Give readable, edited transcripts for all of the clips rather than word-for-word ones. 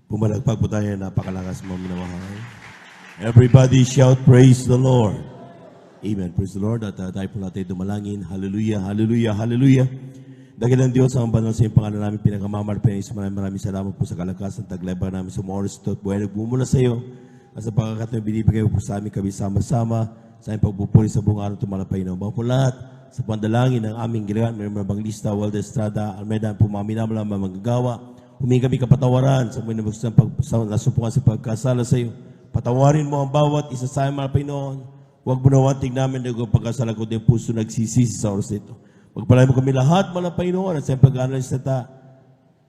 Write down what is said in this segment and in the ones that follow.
Pumalagpag po tayo, napakalakas mga minamahal. Everybody shout, praise the Lord. Amen. Praise the Lord. At tayo po natin dumalangin. Hallelujah, hallelujah, hallelujah. Dakilang Diyos, ang banal sa iyong pangalan namin, pinakamarmar, maraming salamat po sa kalakasan, taglay-bang namin sa mga oras ito at buhay nagmumula sa iyo. At sa pagkakataon, binibigay mo po sa amin kami sama-sama sa aming pagpupuri sa buong araw tumalapay na mga po lahat. Sa pandalangin ng aming gilihan, may mga banglista, Walter Estrada, Almeida, pumaminamala, manggagawa. Humingi kami kapatawaran sa mga nasupukan sa pagkasala sa iyo. Patawarin mo ang bawat isa sa aming mga Pinoon. Huwag mo nawating namin na pagkasala ko din puso nagsisisi sa oras ito. Pagpalain mo kami lahat, mga Pinoon, at sa pag-analis na ta.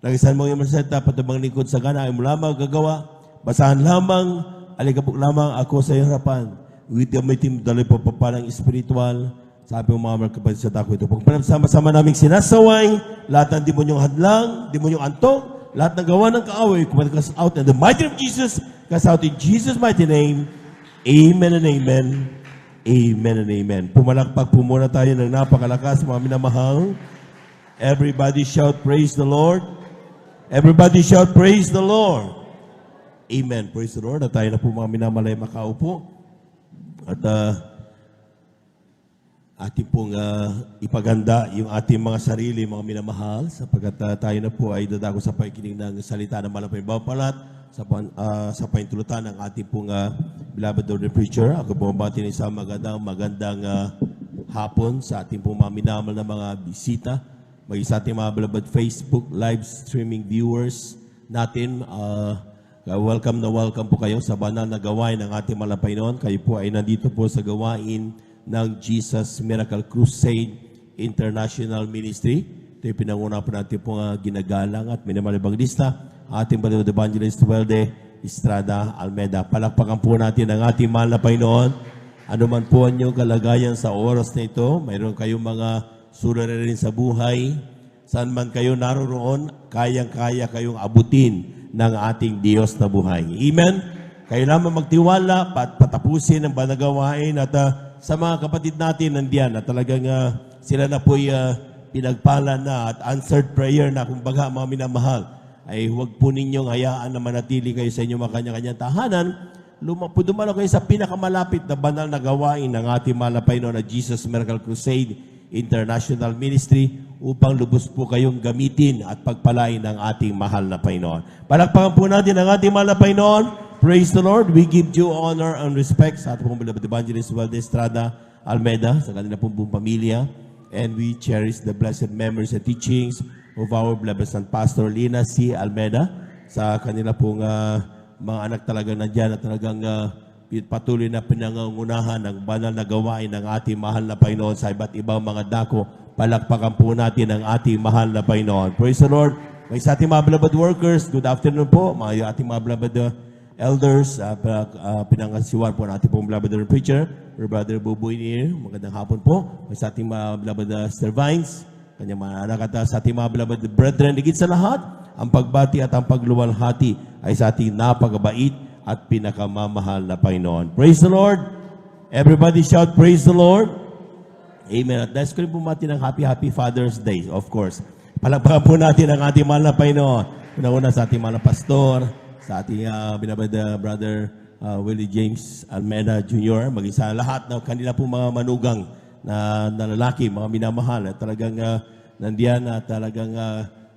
Nagisan mo yung maseta, patabang lingkod sa gana, ay mo lamang gagawa. Basahan lamang, alikabok lamang ako sa iyong harapan. With the mighty daloy po paparang espiritual, sabi mo mga kapatid sa tako ito. Pagpalain sama-sama naming sinasaway, lahat ng demonyong hadlang, demonyong antong, lahat ng gawa ng kaaway, cast out in the mighty name of Jesus, cast out in Jesus' mighty name. Amen and amen. Amen and amen. Pumalakpak po muna tayo ng napakalakas, mga minamahal. Everybody shout, praise the Lord. Everybody shout, praise the Lord. Amen. Praise the Lord. At tayo na po mga minamalay makaupo. At ating pong ipaganda yung ating mga sarili, mga minamahal, sapagkat tayo na po ay dadako sa pakikinig ng salita ng malapay bapalat, sa paintulutan ng ating pong beloved Lord and Preacher. Ako po mabati ng isang magandang hapon sa ating pong mga minamal na mga bisita, maging sa ating mga beloved Facebook live streaming viewers natin. Welcome po kayo sa banal na gawain ng ating malapay noon. Kayo po ay nandito po sa gawain ng Jesus Miracle Crusade International Ministry. Ito yung pinanguna po natin pong ginagalang at minimalibang lista. Ating Balod Evangelist Welde Estrada Almeida. Palakpakan po natin ang ating mahal na Panginoon. Ano man po ang inyong kalagayan sa oras na ito, mayroon kayong mga suliranin sa buhay. Saan man kayo naroroon, kayang-kaya kayong abutin ng ating Diyos na buhay. Amen? Kayo naman magtiwala, patapusin ang banagawain at sa mga kapatid natin nandiyan na talagang sila na po'y pinagpala na at answered prayer na kumbaga mga minamahal, ay huwag po ninyong hayaan na manatili kayo sa inyong mga kanya-kanyang tahanan. Dumalo kayo sa pinakamalapit na banal na gawain ng ating mahal na Panginoon na Jesus Miracle Crusade International Ministry upang lubos po kayong gamitin at pagpalain ng ating mahal na Panginoon. Palakpakan po natin ang ating mahal na Panginoon. Praise the Lord. We give due honor and respect sa ating pong beloved Evangelist Walter Estrada Almeida, sa kanila pong buong pamilya. And we cherish the blessed memories and teachings of our beloved Son Pastor Lina C. Almeida, sa kanila pong mga anak talagang nandyan at talagang patuloy na pinangungunahan ng banal na gawain ng ating mahal na Panginoon sa iba't ibang mga dako. Palakpakan po natin ang ating mahal na Panginoon. Praise the Lord. May sa ating mga beloved workers, good afternoon po. Mga ating mga beloved elders, pinangasiwan po natin pong beloved preacher, Brother Buboy Nier. Magandang hapon po. May sa ating mga beloved Sir Vines, kanyang mga anak at sa ating mga beloved brethren, higit sa lahat, ang pagbati at ang pagluwalhati ay sa ating napakabait at pinakamamahal na Panginoon. Praise the Lord! Everybody shout, praise the Lord! Amen. At dahil ko rin bumati ng Happy Father's Day, of course. Palakpakan po natin ang ating mahal na Panginoon. Una-una sa ating mahal na pastor, sa ating beloved brother Willie James Almeida Jr., maging sa lahat ng kanila po mga manugang na lalaki, mga minamahal, at talagang nandiyan at talagang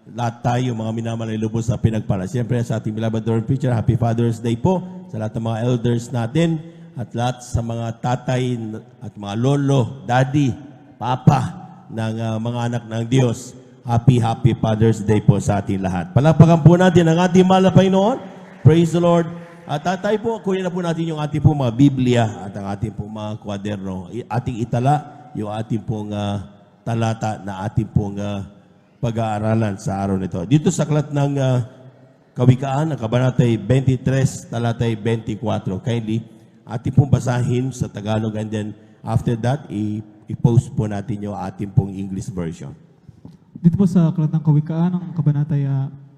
lahat tayo, mga minamahal ay lubos na pinagpala. Siyempre sa ating beloved Lord Preacher, Happy Father's Day po sa lahat ng mga elders natin at lahat sa mga tatay at mga lolo, daddy, papa ng mga anak ng Diyos. Happy Father's Day po sa ating lahat. Palakpakan po natin ang ating mahal na Panginoon. Praise the Lord. At tayo po, kunin na po natin yung ating po mga Biblia at ang ating po mga kwaderno. Ating itala yung ating pong talata na ating pong pag-aaralan sa araw nito. Dito sa aklat ng Kawikaan, ang Kabanatay 23, talatay 24. Kindly, ating pong basahin sa Tagalog and then after that, i-post po natin yung ating pong English version. Dito po sa aklat ng Kawikaan, ang Kabanatay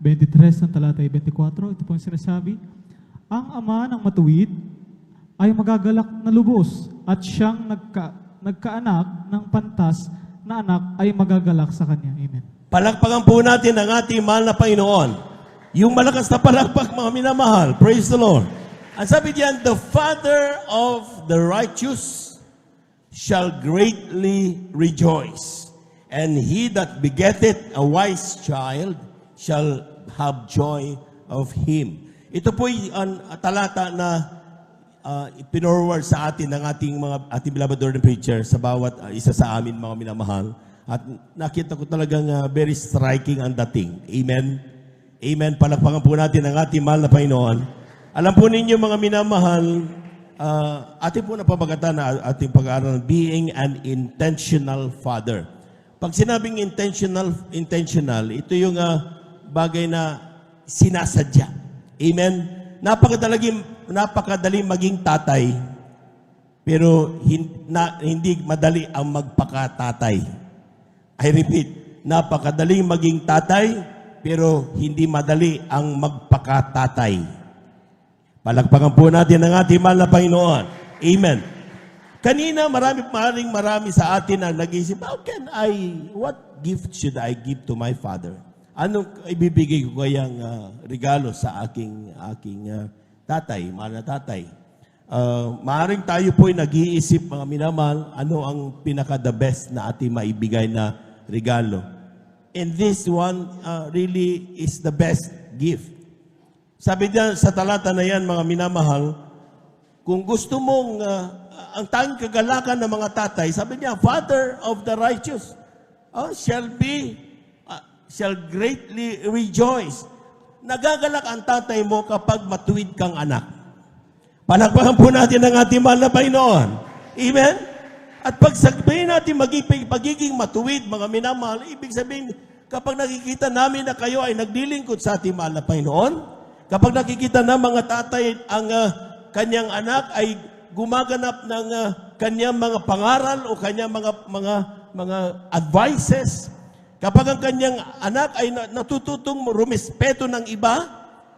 23, ng talatay 24, ito po ang sinasabi, ang ama ng matuwid ay magagalak na lubos at siyang nagkaanak ng pantas na anak ay magagalak sa kanya. Amen. Palakpakan po natin ang ating mahal na Panginoon. Yung malakas na palakpak, mga minamahal. Praise the Lord. Ang sabi diyan, the father of the righteous shall greatly rejoice, and he that begetteth a wise child shall have joy of him. Ito po'y talata na pinorward sa atin ng ating beloved Lord and Preacher sa bawat isa sa amin, mga minamahal. At nakita ko talagang very striking ang dating. Amen? Amen. Palakpakan po natin ang ating mahal na Panginoon. Alam po ninyo, mga minamahal, ating po napabagatan na ating pag-aaral, being an intentional father. Pag sinabing intentional, ito yung bagay na sinasadya. Amen? Napakadaling maging tatay, pero hindi madali ang magpakatatay. I repeat, napakadaling maging tatay, pero hindi madali ang magpakatatay. Palakpakan po natin ang ating mahal na Panginoon. Amen. Kanina, marami sa atin ang nag-iisip, what gift should I give to my father? Anong ibibigay ko kayang regalo sa aking tatay, mahal na tatay? Maaring tayo po'y nag-iisip, mga minamahal, ano ang pinaka-the best na ating maibigay na regalo. And this one really is the best gift. Sabi diyan sa talata na yan, mga minamahal, kung gusto mong, ang tanging kagalakan ng mga tatay, sabi niya, father of the righteous shall greatly rejoice. Nagagalak ang tatay mo kapag matuwid kang anak. Palakpakan po natin ang ating mahal na Panginoon. Amen? At pag sabihin natin pagiging matuwid, mga minamahal, ibig sabihin, kapag nakikita namin na kayo ay naglilingkod sa ating mahal na Panginoon, kapag nakikita na mga tatay ang kanyang anak ay gumaganap ng kanyang mga pangaral o kanyang mga advices, kapag ang kanyang anak ay natututong rumispeto ng iba,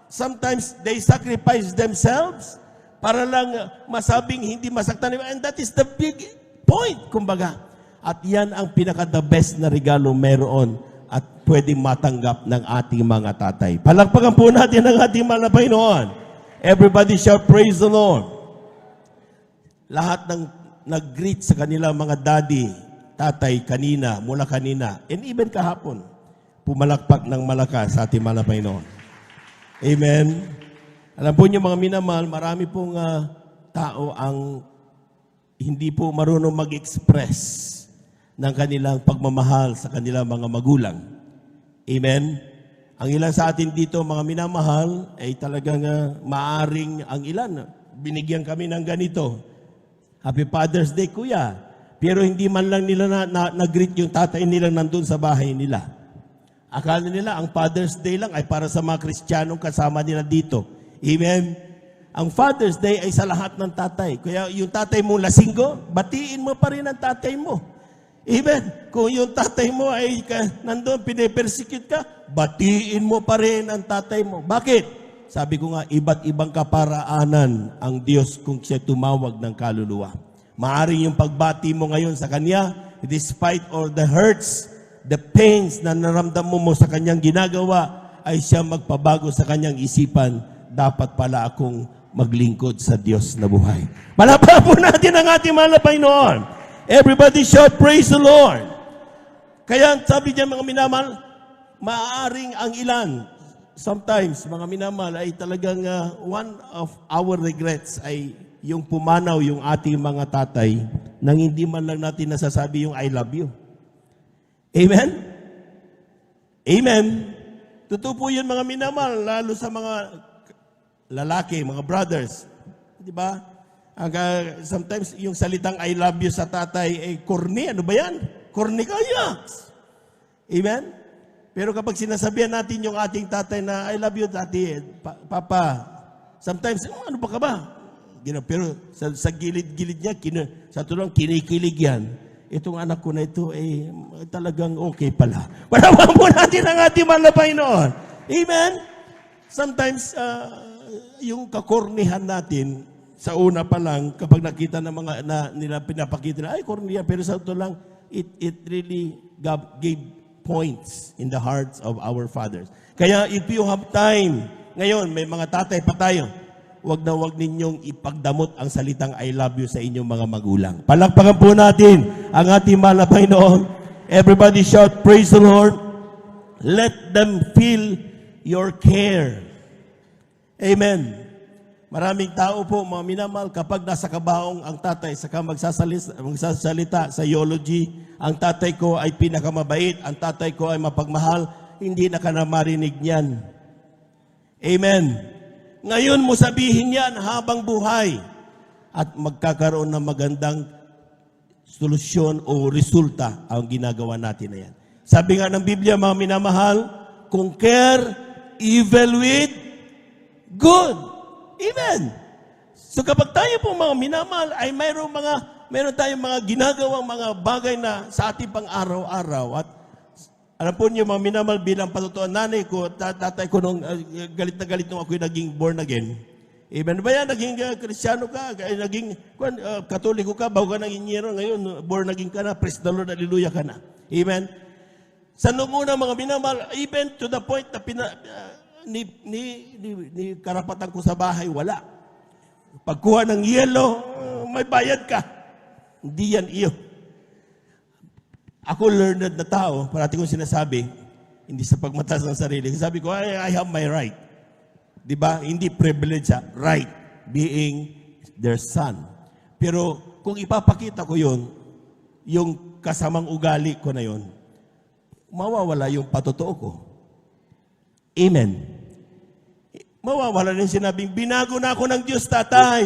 sometimes they sacrifice themselves para lang masabing hindi masaktan. And that is the big point, kumbaga. At yan ang pinaka-the best na regalo meron at pwedeng matanggap ng ating mga tatay. Palakpakan po natin ang ating mga Panginoon. Everybody shall praise the Lord. Lahat ng nag-greet sa kanila mga daddy, tatay mula kanina, and even kahapon, pumalakpak ng malakas sa ating mahal na Panginoon. Amen. Alam po niyo, mga minamahal, marami pong tao ang hindi po marunong mag-express ng kanilang pagmamahal sa kanilang mga magulang. Amen. Ang ilan sa atin dito, mga minamahal, ay talagang maaring ang ilan, binigyan kami ng ganito. Happy Father's Day, kuya. Pero hindi man lang nila nag-greet yung tatay nila nandun sa bahay nila. Akala nila ang Father's Day lang ay para sa mga Kristiyanong kasama nila dito. Amen? Ang Father's Day ay sa lahat ng tatay. Kaya yung tatay mo lasinggo, batiin mo pa rin ang tatay mo. Amen? Kung yung tatay mo ay nandun, pinipersecute ka, batiin mo pa rin ang tatay mo. Bakit? Sabi ko nga, iba't ibang kaparaanan ang Diyos kung siya tumawag ng kaluluwa. Maaring yung pagbati mo ngayon sa Kanya, despite all the hurts, the pains na naramdaman mo sa Kanyang ginagawa, ay siya magpabago sa Kanyang isipan. Dapat pala akong maglingkod sa Diyos na buhay. Palakpakan po natin ang ating mahal na Panginoon. Everybody shout, praise the Lord. Kaya sabi niya, mga minamahal, maaaring ang ilan, sometimes, mga minamahal, ay talagang one of our regrets ay yung pumanaw yung ating mga tatay nang hindi man lang natin nasasabi yung I love you. Amen? Amen? Totoo po yun, mga minamahal, lalo sa mga lalaki, mga brothers. Di ba? Sometimes yung salitang I love you sa tatay ay corny. Ano ba yan? Corny ka, yaks. Amen? Pero kapag sinasabihan natin yung ating tatay na I love you, daddy, papa, sometimes, ano ba ka ba? Pero sa gilid-gilid niya, sa tulong kinikilig yan. Itong anak ko na ito, talagang okay pala. Parawan po natin ang ating mahal na Panginoon. Amen? Sometimes, yung kakornihan natin, sa una pa lang, kapag nakita ng mga nila pinapakita na, ay, korniya, pero sa ito lang, it really gave points in the hearts of our fathers. Kaya if you have time, ngayon may mga tatay pa tayo, wag na wag ninyong ipagdamot ang salitang I love you sa inyong mga magulang. Palakpakan po natin ang ating mahal na Panginoon. Everybody shout, praise the Lord. Let them feel your care. Amen. Maraming tao po, mga minamahal, kapag nasa kabaong ang tatay, saka magsasalita sa eulogy, ang tatay ko ay pinakamabait, ang tatay ko ay mapagmahal, hindi na ka na marinig niyan. Amen. Ngayon mo sabihin yan habang buhay at magkakaroon ng magandang solusyon o resulta ang ginagawa natin na yan. Sabi nga ng Biblia, mga minamahal, conquer evil with good. Amen. So kapag tayo po mga minamahal ay mayroon tayong mga ginagawang mga bagay na sa ating pang araw-araw. At alam po niyo mga minamahal, bilang patutuan nanay ko, tatay ko nung galit na galit nung ako'y naging born again. Amen. Ba yan, naging Kristyano ka, naging Katoliko ka, bago ka ng inyero, ngayon born again ka na, praise the Lord, hallelujah ka na. Amen. Sa noong una mga minamahal, even to the point na ni karapatan ko sa bahay, wala. Pagkuha ng yelo, may bayad ka. Hindi yan iyo. Ako learned na tao, parati kong sinasabi, hindi sa pagmatas ng sarili. Sabi ko, I have my right. Diba? Hindi privilege, right. Being their son. Pero kung ipapakita ko yun, yung kasamang ugali ko na yun, mawawala yung patotoo ko. Amen. Mawawala rin sinabing, binago na ako ng Diyos, tatay.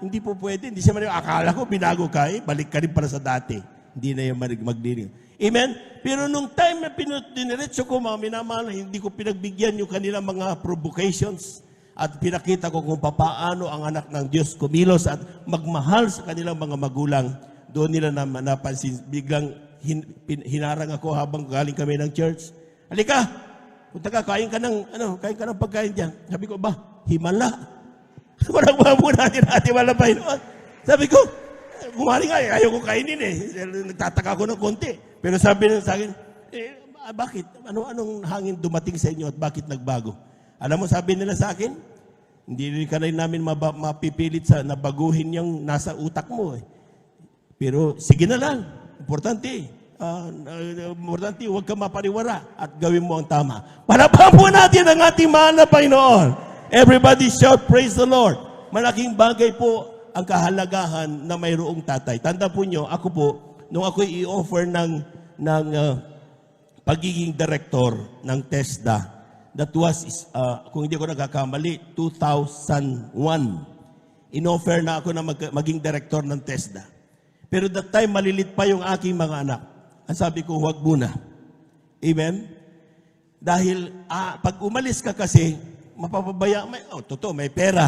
Hindi po pwede. Hindi siya akala ko, binago ka balik ka rin para sa dati. Hindi na yung magdiring. Amen? Pero nung time na diniretso ko, mga minamahal, hindi ko pinagbigyan yung kanilang mga provocations at pinakita ko kung paano ang anak ng Diyos kumilos at magmahal sa kanilang mga magulang. Doon nila napansin, biglang hinarang ako habang galing kami ng church. Halika! Punta ka, kain ka ng pagkain dyan. Sabi ko, himala. Walang babo natin wala pa yun. Sabi ko, kumari nga, ayaw ko kainin Nagtataka ko ng konti. Pero sabi nila sa akin, bakit? Anong hangin dumating sa inyo at bakit nagbago? Alam mo, sabi nila sa akin, hindi rin ka rin namin mapipilit sa nabaguhin yung nasa utak mo. Pero sige na lang. Importante. Importante, huwag ka mapariwara at gawin mo ang tama. Palakpakan po natin ang ating mahal na Panginoon. Everybody shout, praise the Lord. Malaking bagay po ang kahalagahan na mayroong tatay. Tanda po nyo, ako po, nung ako i-offer ng pagiging director ng TESDA, that was, kung hindi ko nagkakamali, 2001. In-offer na ako na maging director ng TESDA. Pero that time, malilit pa yung aking mga anak. Ang sabi ko, huwag muna. Amen? Dahil pag umalis ka kasi, mapapabaya, may pera.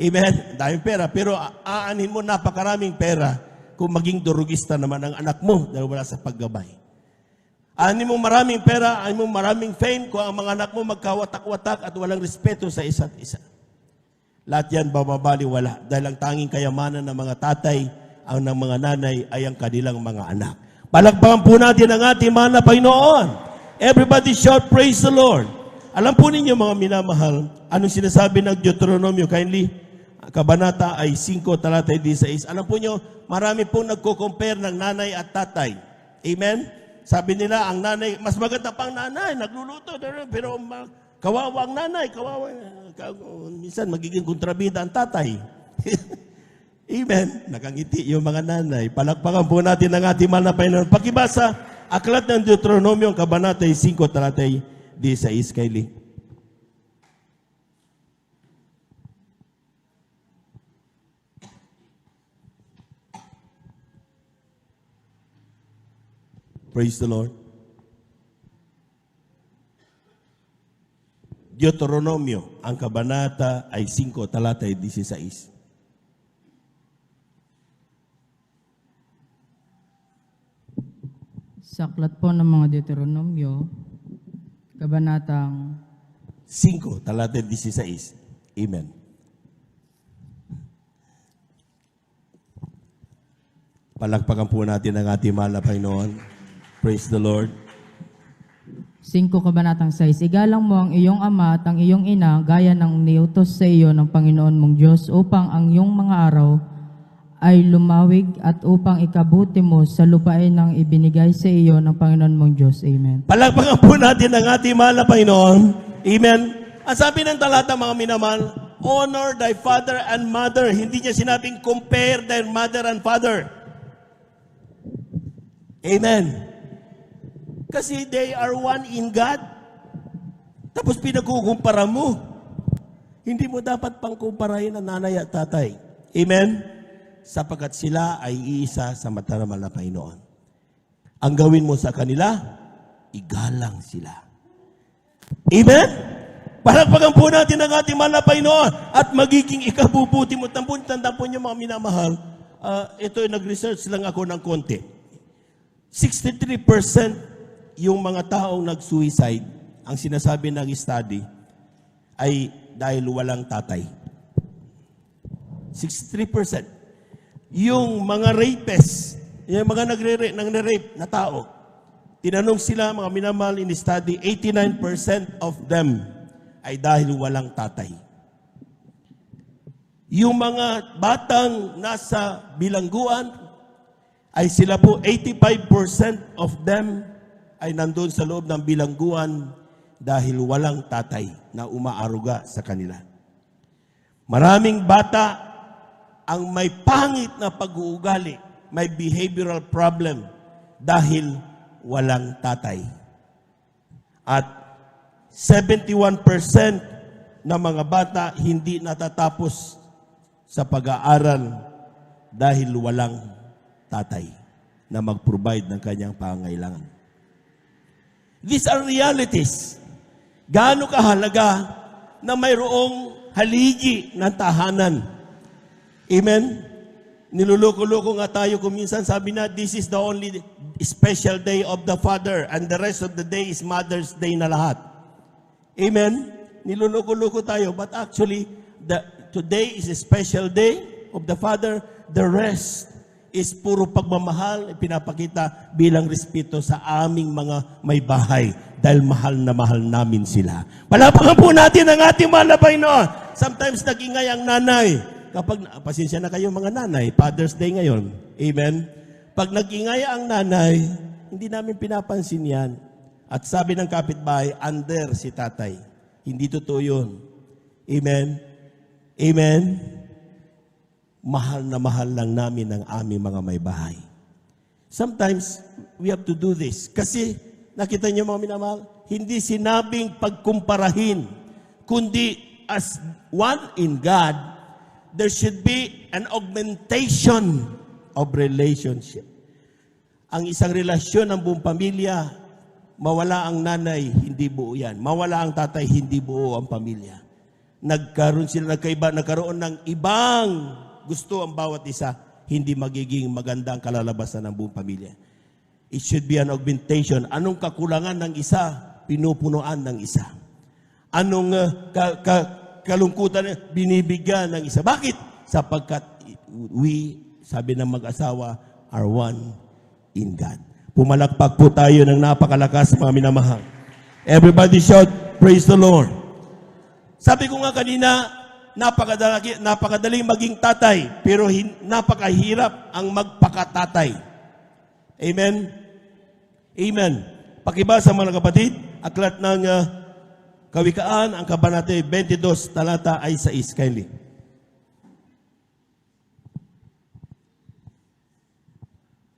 Amen? Dahil pera. Pero aanin mo napakaraming pera kung maging durugista naman ang anak mo dahil wala sa paggabay. Aanin mo maraming pera, aanin mo maraming fame kung ang mga anak mo magkawatak-watak at walang respeto sa isa't isa. Lahat yan bababaliwala dahil ang tanging kayamanan ng mga tatay, ang ng mga nanay ay ang kanilang mga anak. Palakpakan po natin ang ating mahal na Panginoon. Everybody shout, praise the Lord. Alam po ninyo mga minamahal, anong sinasabi ng Deuteronomio? Kindly, kabanata ay 5, talata 16. Alam po nyo, marami pong nagko-compare ng nanay at tatay. Amen? Sabi nila, ang nanay, mas maganda pang nanay, nagluluto. Pero kawawa ang nanay, minsan magiging kontrabida ang tatay. Amen. Nakangiti yung mga nanay. Palakpakan po natin ang ating mahal na Panginoon. Pakibasa, aklat ng Deuteronomio, kabanata 5, talata 16, Kylie. Praise the Lord. Deuteronomio, ang kabanata ay 5, talata 16. Sa aklat po ng mga Deuteronomio, kabanatang 5, talata 16. Amen. Palakpakan po natin ang ating mahal na Panginoon. Praise the Lord. 5 Kabanatang 6, igalang mo ang iyong ama at ang iyong ina gaya ng niutos sa iyo ng Panginoon mong Diyos upang ang iyong mga araw ay lumawig at upang ikabuti mo sa lupain ng ibinigay sa iyo ng Panginoon mong Diyos. Amen. Palakpakan po natin ang ating mahal na Panginoon. Amen. Ang sabi ng talata, mga minamahal, honor thy father and mother. Hindi niya sinabing compare thy mother and father. Amen. Kasi they are one in God. Tapos pinagkukumpara mo. Hindi mo dapat pangkumparahin ang nanay at tatay. Amen? Sapagkat sila ay iisa sa mata ng mahal na Panginoon. Ang gawin mo sa kanila, igalang sila. Amen? Palakpakan po natin ang ating mahal na Panginoon at magiging ikabubuti mo. Tandaan po niyo mga minamahal, ito nag-research lang ako ng konti. 63% yung mga taong nag-suicide, ang sinasabi ng study, ay dahil walang tatay. 63%. Yung mga rapists, yung mga nagre-rape na tao, tinanong sila, mga minamahal in study, 89% of them ay dahil walang tatay. Yung mga batang nasa bilangguan, ay sila po 85% of them ay nandun sa loob ng bilangguan dahil walang tatay na umaaruga sa kanila. Maraming bata ang may pangit na pag-uugali, may behavioral problem dahil walang tatay. At 71% ng mga bata hindi natatapos sa pag-aaral dahil walang tatay na mag-provide ng kanyang pangangailangan. These are realities. Gaano kahalaga na mayroong haligi ng tahanan. Amen? Niluloko-loko nga tayo kung minsan sabi na, this is the only special day of the Father and the rest of the day is Mother's Day na lahat. Amen? Niluloko-loko tayo, but actually, today is a special day of the Father. The rest is puro pagmamahal, pinapakita bilang respeto sa aming mga may bahay dahil mahal na mahal namin sila. Palapakan po natin ang ating mahal na Panginoon. Sometimes nag-ingay ang nanay. Kapag, pasensya na kayo mga nanay, Father's Day ngayon. Amen? Pag nag-ingay ang nanay, hindi namin pinapansin yan. At sabi ng kapitbahay, under si tatay. Hindi totoo yun. Amen? Amen? Mahal na mahal lang namin ang aming mga may bahay. Sometimes, we have to do this. Kasi, nakita niyo mga minamahal, hindi sinabing pagkumparahin, kundi as one in God, there should be an augmentation of relationship. Ang isang relasyon ng buong pamilya, mawala ang nanay, hindi buo yan. Mawala ang tatay, hindi buo ang pamilya. Nagkaroon ng ibang gusto ang bawat isa, hindi magiging maganda ang kalalabasan ng buong pamilya. It should be an augmentation. Anong kakulangan ng isa, pinupunuan ng isa. Anong kalungkutan, binibigyan ng isa. Bakit? Sapagkat we, sabi ng mag-asawa, are one in God. Pumalakpak po tayo ng napakalakas, mga minamahal. Everybody shout, praise the Lord. Sabi ko nga kanina, napakadaling maging tatay, pero napakahirap ang magpakatatay. Amen? Amen. Pakibasa mga kapatid, aklat ng Kawikaan, ang kabanata 22, talata ay 6. Kindly.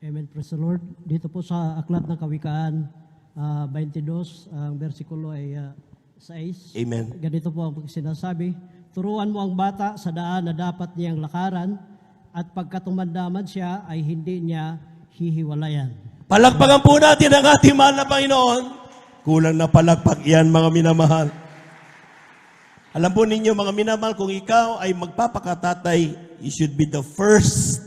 Amen, praise the Lord. Dito po sa aklat ng Kawikaan 22, ang versikulo ay 6. Amen. Ganito po ang sinasabi, turuan mo ang bata sa daan na dapat niyang lakaran at pagkatumandaman siya ay hindi niya hihiwalayan. Palakpakan po natin ang ating mahal na Panginoon. Kulang na palakpak yan, mga minamahal. Alam po ninyo, mga minamahal, kung ikaw ay magpapakatatay, you should be the first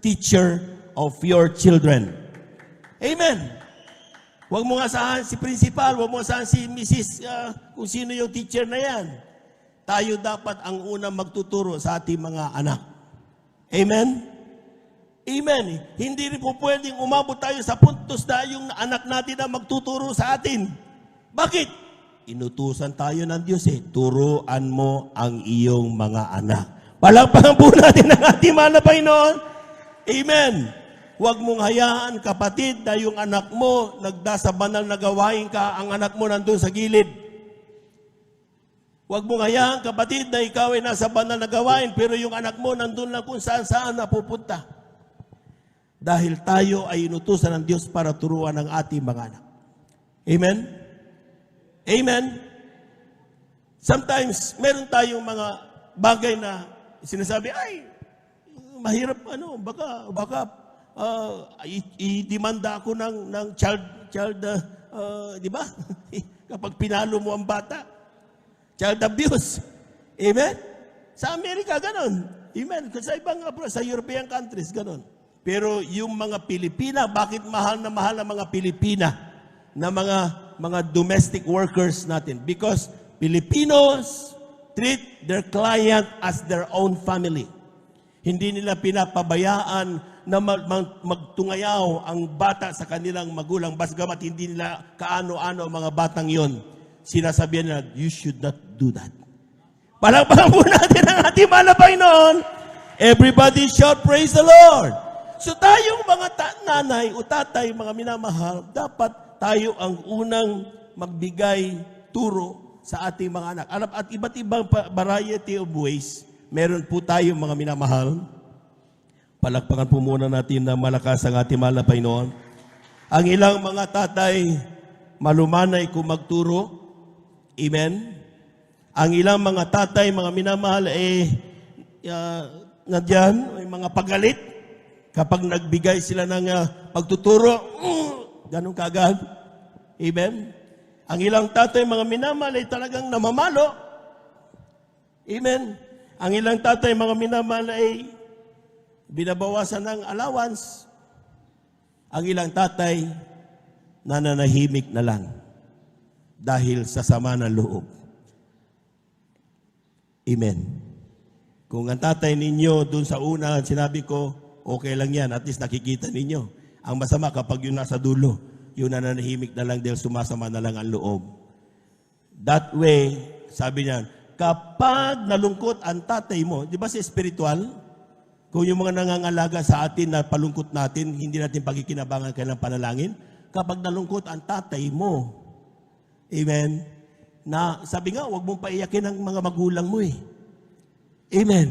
teacher of your children. Amen. Huwag mo asahan si principal, huwag mo asahan si Mrs. Kung sino yung teacher na yan. Tayo dapat ang unang magtuturo sa ating mga anak. Amen? Amen. Hindi rin po pwedeng umabot tayo sa puntos na yung anak natin na magtuturo sa atin. Bakit? Inutusan tayo ng Diyos turuan mo ang iyong mga anak. Palakpakan po natin ang ating mahal na Panginoon. Amen. Huwag mong hayaan, kapatid, na yung anak mo nagdasa banal na gawain ka, ang anak mo nandun sa gilid. Huwag mong hayaan, kapatid, na ikaw ay nasa banal na gawain, pero yung anak mo nandun lang kung saan-saan napupunta. Dahil tayo ay inutusan ng Diyos para turuan ang ating mga anak. Amen? Amen? Sometimes, meron tayong mga bagay na sinasabi, ay, mahirap, baka i-demanda ako ng child, di ba? Kapag pinalo mo ang bata, child abuse. Amen? Sa Amerika, ganon. Amen? Sa ibang, sa European countries, ganon. Pero yung mga Pilipina, bakit mahal na mahal ang mga Pilipina na mga domestic workers natin? Because Filipinos treat their client as their own family. Hindi nila pinapabayaan na magtungayaw ang bata sa kanilang magulang, basgamat hindi nila kaano-ano ang mga batang yon. Sinasabihan nila, you should not do that. Palakpakan po natin ang ating mahal na Panginoon. Everybody shout, praise the Lord. So tayong mga nanay o tatay, mga minamahal, dapat tayo ang unang magbigay turo sa ating mga anak. At iba't ibang variety of ways, meron po tayong mga minamahal. Palakpakan po muna natin na malakas ang ating mahal na Panginoon. Ang ilang mga tatay, malumanay kung magturo. Amen. Ang ilang mga tatay, mga minamahal, nadyan, may mga pagalit. Kapag nagbigay sila ng pagtuturo, ganun kagad. Amen. Ang ilang tatay, mga minamahal, ay talagang namamalo. Amen. Ang ilang tatay, mga minamahal, ay binabawasan ng allowance. Ang ilang tatay, nananahimik na lang dahil sa sama ng loob. Amen. Kung ang tatay ninyo dun sa una, sinabi ko, okay lang yan, at least nakikita ninyo. Ang masama kapag yung nasa dulo, yung nananahimik na lang dahil sumasama na lang ang loob. That way, sabi niya, kapag nalungkot ang tatay mo, di ba sa spiritual? Kung yung mga nangangalaga sa atin na palungkot natin, hindi natin pagkikinabangan kailang panalangin, kapag nalungkot ang tatay mo, amen, na sabi nga, huwag mong paiyakin ang mga magulang mo Amen.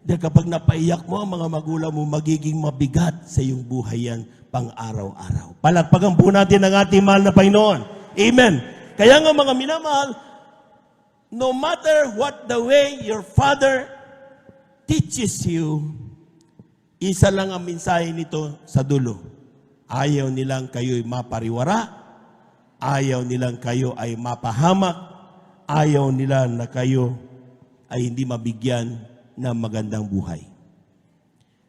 Dahil kapag napaiyak mo ang mga magulang mo, magiging mabigat sa iyong buhay yan pang araw-araw. Palakpakan po natin ang ating mahal na Panginoon. Amen. Kaya nga mga minamahal, no matter what the way your father teaches you, isa lang ang mensahe nito sa dulo. Ayaw nilang kayo'y mapariwara, ayaw nilang kayo ay mapahamak, ayaw nila na kayo ay hindi mabigyan ng magandang buhay.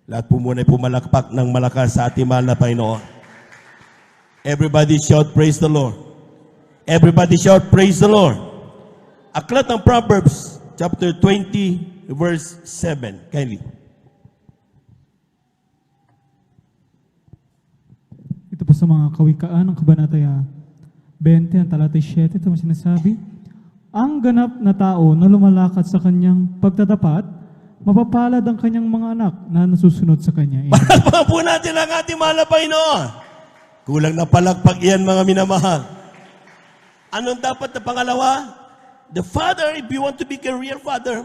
Lahat po muna ay pumalakpak ng malakas sa ating mahal na Panginoon. Everybody shout, praise the Lord. Everybody shout, praise the Lord. Aklat ng Proverbs, chapter 20, verse 7. Kindly. Ito po sa mga kawikaan ng Kabanataya 20, ang talatay 7, ito ang sinasabi, ang ganap na tao na lumalakad sa kanyang pagtatapat, mapapalad ang kanyang mga anak na nasusunod sa kanya. Palakpak po natin ang ating mahal na Panginoon. Kulang na palakpak yan, mga minamahal. Anong dapat na pangalawa? The father, if you want to be a real father,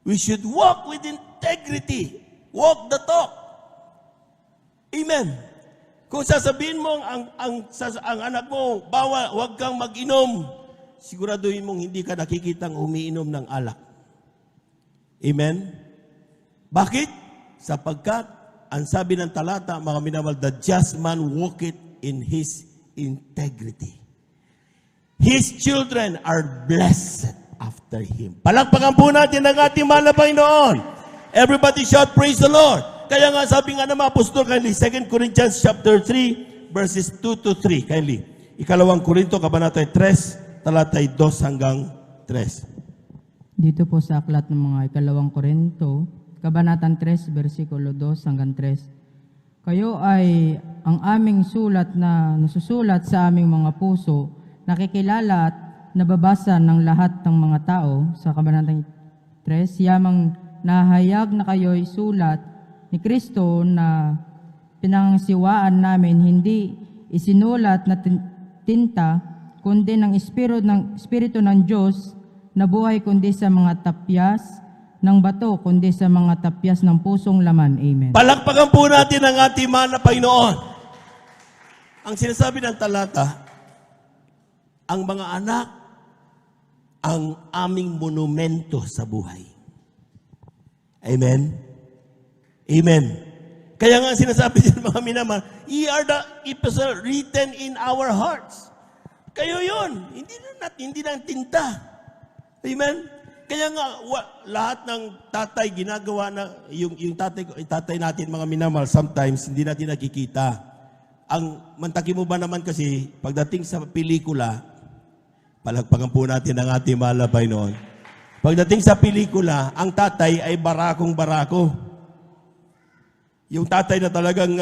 we should walk with integrity. Walk the talk. Amen. Kung sasabihin mo ang anak mo, bawal, huwag kang mag-inom, siguraduhin mong hindi ka nakikitang umiinom ng alak. Amen? Bakit? Sapagkat, ang sabi ng talata, mga minamahal, the just man walketh in his integrity. His children are blessed after him. Palakpakan po natin ang ating mahal na Panginoon. Everybody shout, praise the Lord. Kaya nga sabi nga ng mga apostol, kindly, 2 Corinthians chapter 3, verses 2 to 3. Kindly. Ikalawang Korinto, kabanatay 3, talatay 2 hanggang 3. Dito po sa aklat ng mga Ikalawang Korinto, kabanatang 3, versikulo 2 hanggang 3. Kayo ay ang aming sulat na nasusulat sa aming mga puso nakikilala at nababasa ng lahat ng mga tao sa Kabanatang 3, yamang nahayag na kayo'y sulat ni Kristo na pinangsiwaan namin, hindi isinulat na tinta, kundi ng Espiritu ng Diyos na buhay, kundi sa mga tapyas ng bato, kundi sa mga tapyas ng pusong laman. Amen. Palakpakan po natin ang ating mahal na Panginoon. Ang sinasabi ng talata, ang mga anak, ang aming monumento sa buhay. Amen? Amen. Kaya nga sinasabi din mga minamahal, ye are the epistle written in our hearts. Kayo yun. Hindi lang tinta. Amen? Kaya nga, lahat ng tatay ginagawa na, yung tatay natin mga minamahal, sometimes hindi natin nakikita. Ang mantaki mo ba naman kasi, pagdating sa pelikula, palagpagan po natin ang ating mahal na Panginoon. Pagdating sa pelikula, ang tatay ay barakong-barako. Yung tatay na talagang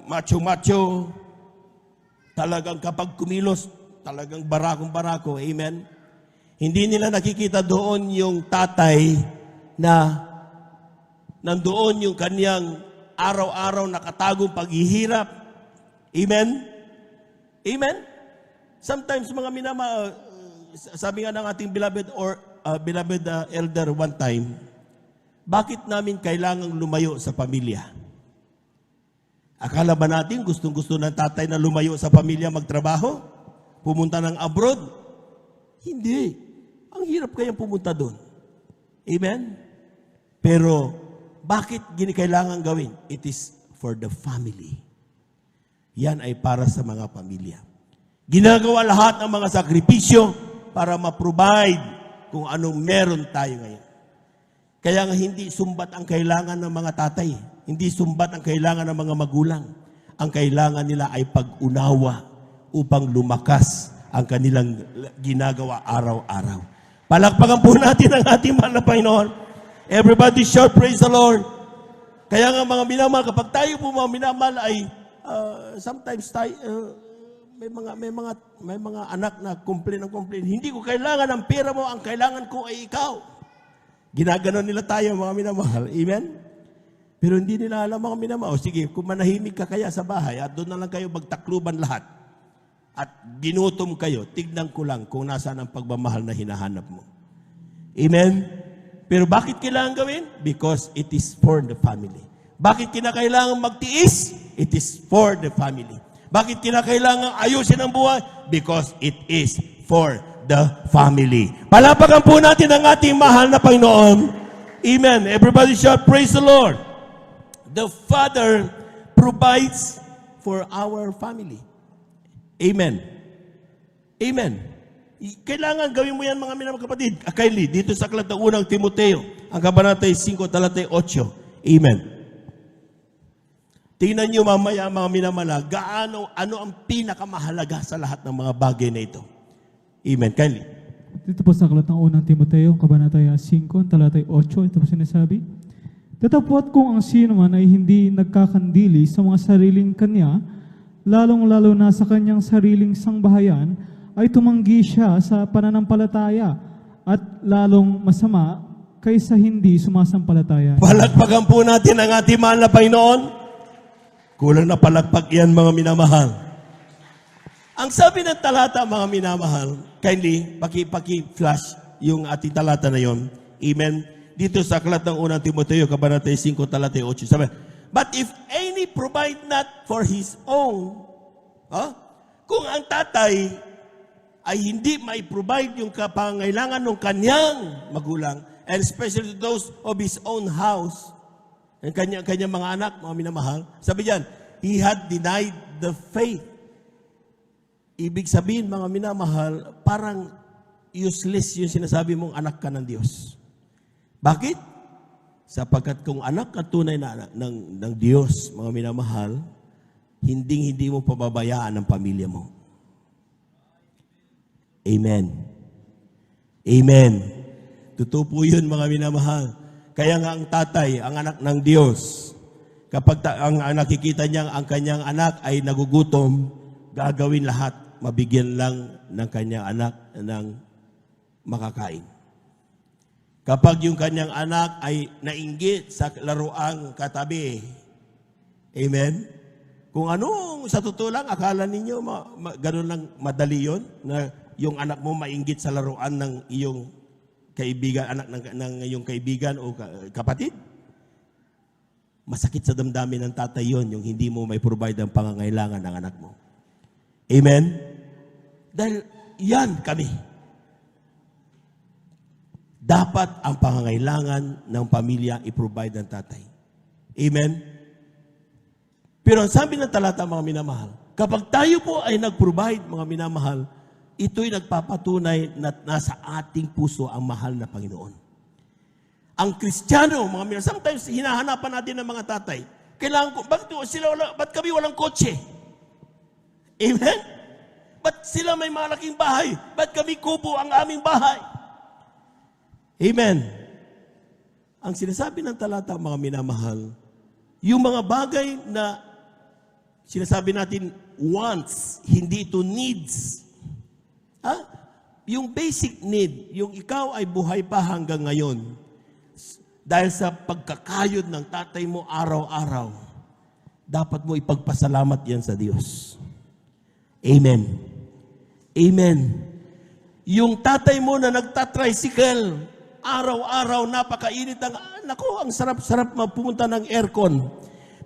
macho-macho, talagang kapag kumilos, talagang barakong-barako. Amen? Hindi nila nakikita doon yung tatay na nandoon yung kanyang araw-araw nakatagong paghihirap. Amen? Amen? Sometimes mga sabi nga ng ating beloved elder one time, bakit namin kailangang lumayo sa pamilya? Akala ba natin gustong-gusto ng tatay na lumayo sa pamilya magtrabaho? Pumunta ng abroad? Hindi. Ang hirap kayang pumunta doon. Amen? Pero, bakit kailangan gawin? It is for the family. Yan ay para sa mga pamilya. Ginagawa lahat ng mga sakripisyo para ma-provide kung anong meron tayo ngayon. Kaya nga hindi sumbat ang kailangan ng mga tatay. Hindi sumbat ang kailangan ng mga magulang. Ang kailangan nila ay pag-unawa upang lumakas ang kanilang ginagawa araw-araw. Palakpakan po natin ang ating mahal na Panginoon. Everybody shout, praise the Lord. Kaya nga mga minamahal, kapag tayo po mga minamahal ay sometimes tayo, may mga anak na complain. Hindi ko kailangan ng pera mo, ang kailangan ko ay ikaw. Ginaganon nila tayo mga minamahal. Amen? Pero hindi nila alam mga minamahal. O sige, kung manahimik ka kaya sa bahay at doon na lang kayo magtakluban lahat at ginutom kayo, tignan ko lang kung nasaan ang pagmamahal na hinahanap mo. Amen? Pero bakit kailangan gawin? Because it is for the family. Bakit kinakailangan magtiis? It is for the family. Bakit kinakailangan ayusin ang buhay? Because it is for the family. Palapakan po natin ang ating mahal na Panginoon. Amen. Everybody shout, praise the Lord. The Father provides for our family. Amen. Amen. Kailangan gawin mo yan mga minamahal kapatid. Kylie, dito sa aklat ng unang Timoteo, ang kabanata 5, talata 8. Amen. Tingnan nyo mamaya mga minamahal, ano ang pinakamahalaga sa lahat ng mga bagay na ito. Amen. Kylie. Dito po sa aklat ng unang Timoteo, kabanata 5, talata 8, ito po sinasabi, "Datapwat kung ang sino man ay hindi nagkakandili sa mga sariling kanya, lalong-lalo na sa kanyang sariling sangbahayan, ay tumanggi siya sa pananampalataya at lalong masama kaysa hindi sumasampalataya." Palakpakan po natin ang ating mahal na Panginoon. Kulang na palakpak yan mga minamahal. Ang sabi ng talata mga minamahal, kindly, paki-flash yung ating talata na yon. Amen. Dito sa aklat ng unang Timoteo, kabanata 5, talata 8. Sabi, "But if any provide not for his own," kung ang tatay ay hindi may provide yung kapangailangan ng kanyang magulang, and especially those of his own house, ang kanyang mga anak, mga minamahal, sabi diyan, he had denied the faith. Ibig sabihin, mga minamahal, parang useless yung sinasabi mong anak ka ng Diyos. Bakit? Sapagkat kung anak ka tunay na anak ng Diyos, mga minamahal, hindi mo pababayaan ang pamilya mo. Amen. Amen. Totoo po yun, mga minamahal. Kaya nga ang tatay, ang anak ng Diyos, kapag ang nakikita niya ang kanyang anak ay nagugutom, gagawin lahat mabigyan lang ng kanyang anak ng makakain. Kapag yung kanyang anak ay nainggit sa laruang katabi, amen? Kung sa totoo lang, akala ninyo, ganun lang madali yun, na yung anak mo mainggit sa laruan ng iyong kaibigan, anak ng iyong kaibigan o kapatid? Masakit sa damdamin ng tatay yon yung hindi mo may provide ang pangangailangan ng anak mo. Amen? Dahil yan kami. Dapat ang pangangailangan ng pamilya i-provide ng tatay. Amen? Pero ang sabi ng talata, mga minamahal, kapag tayo po ay nag-provide, mga minamahal, ito'y nagpapatunay na nasa ating puso ang mahal na Panginoon. Ang Kristiyano, mga minamahal, sometimes hinahanapan natin ng mga tatay, kailangan ko, ba't kami walang kotse? Amen? Ba't sila may malaking bahay? Ba't kami kubo ang aming bahay? Amen. Ang sinasabi ng talata, mga minamahal, yung mga bagay na sinasabi natin wants, hindi ito needs. Yung basic need, yung ikaw ay buhay pa hanggang ngayon, dahil sa pagkakayod ng tatay mo araw-araw, dapat mo ipagpasalamat yan sa Diyos. Amen. Amen. Yung tatay mo na nagtatricycle, araw-araw, napakainit ang, ang sarap-sarap pumunta ng aircon.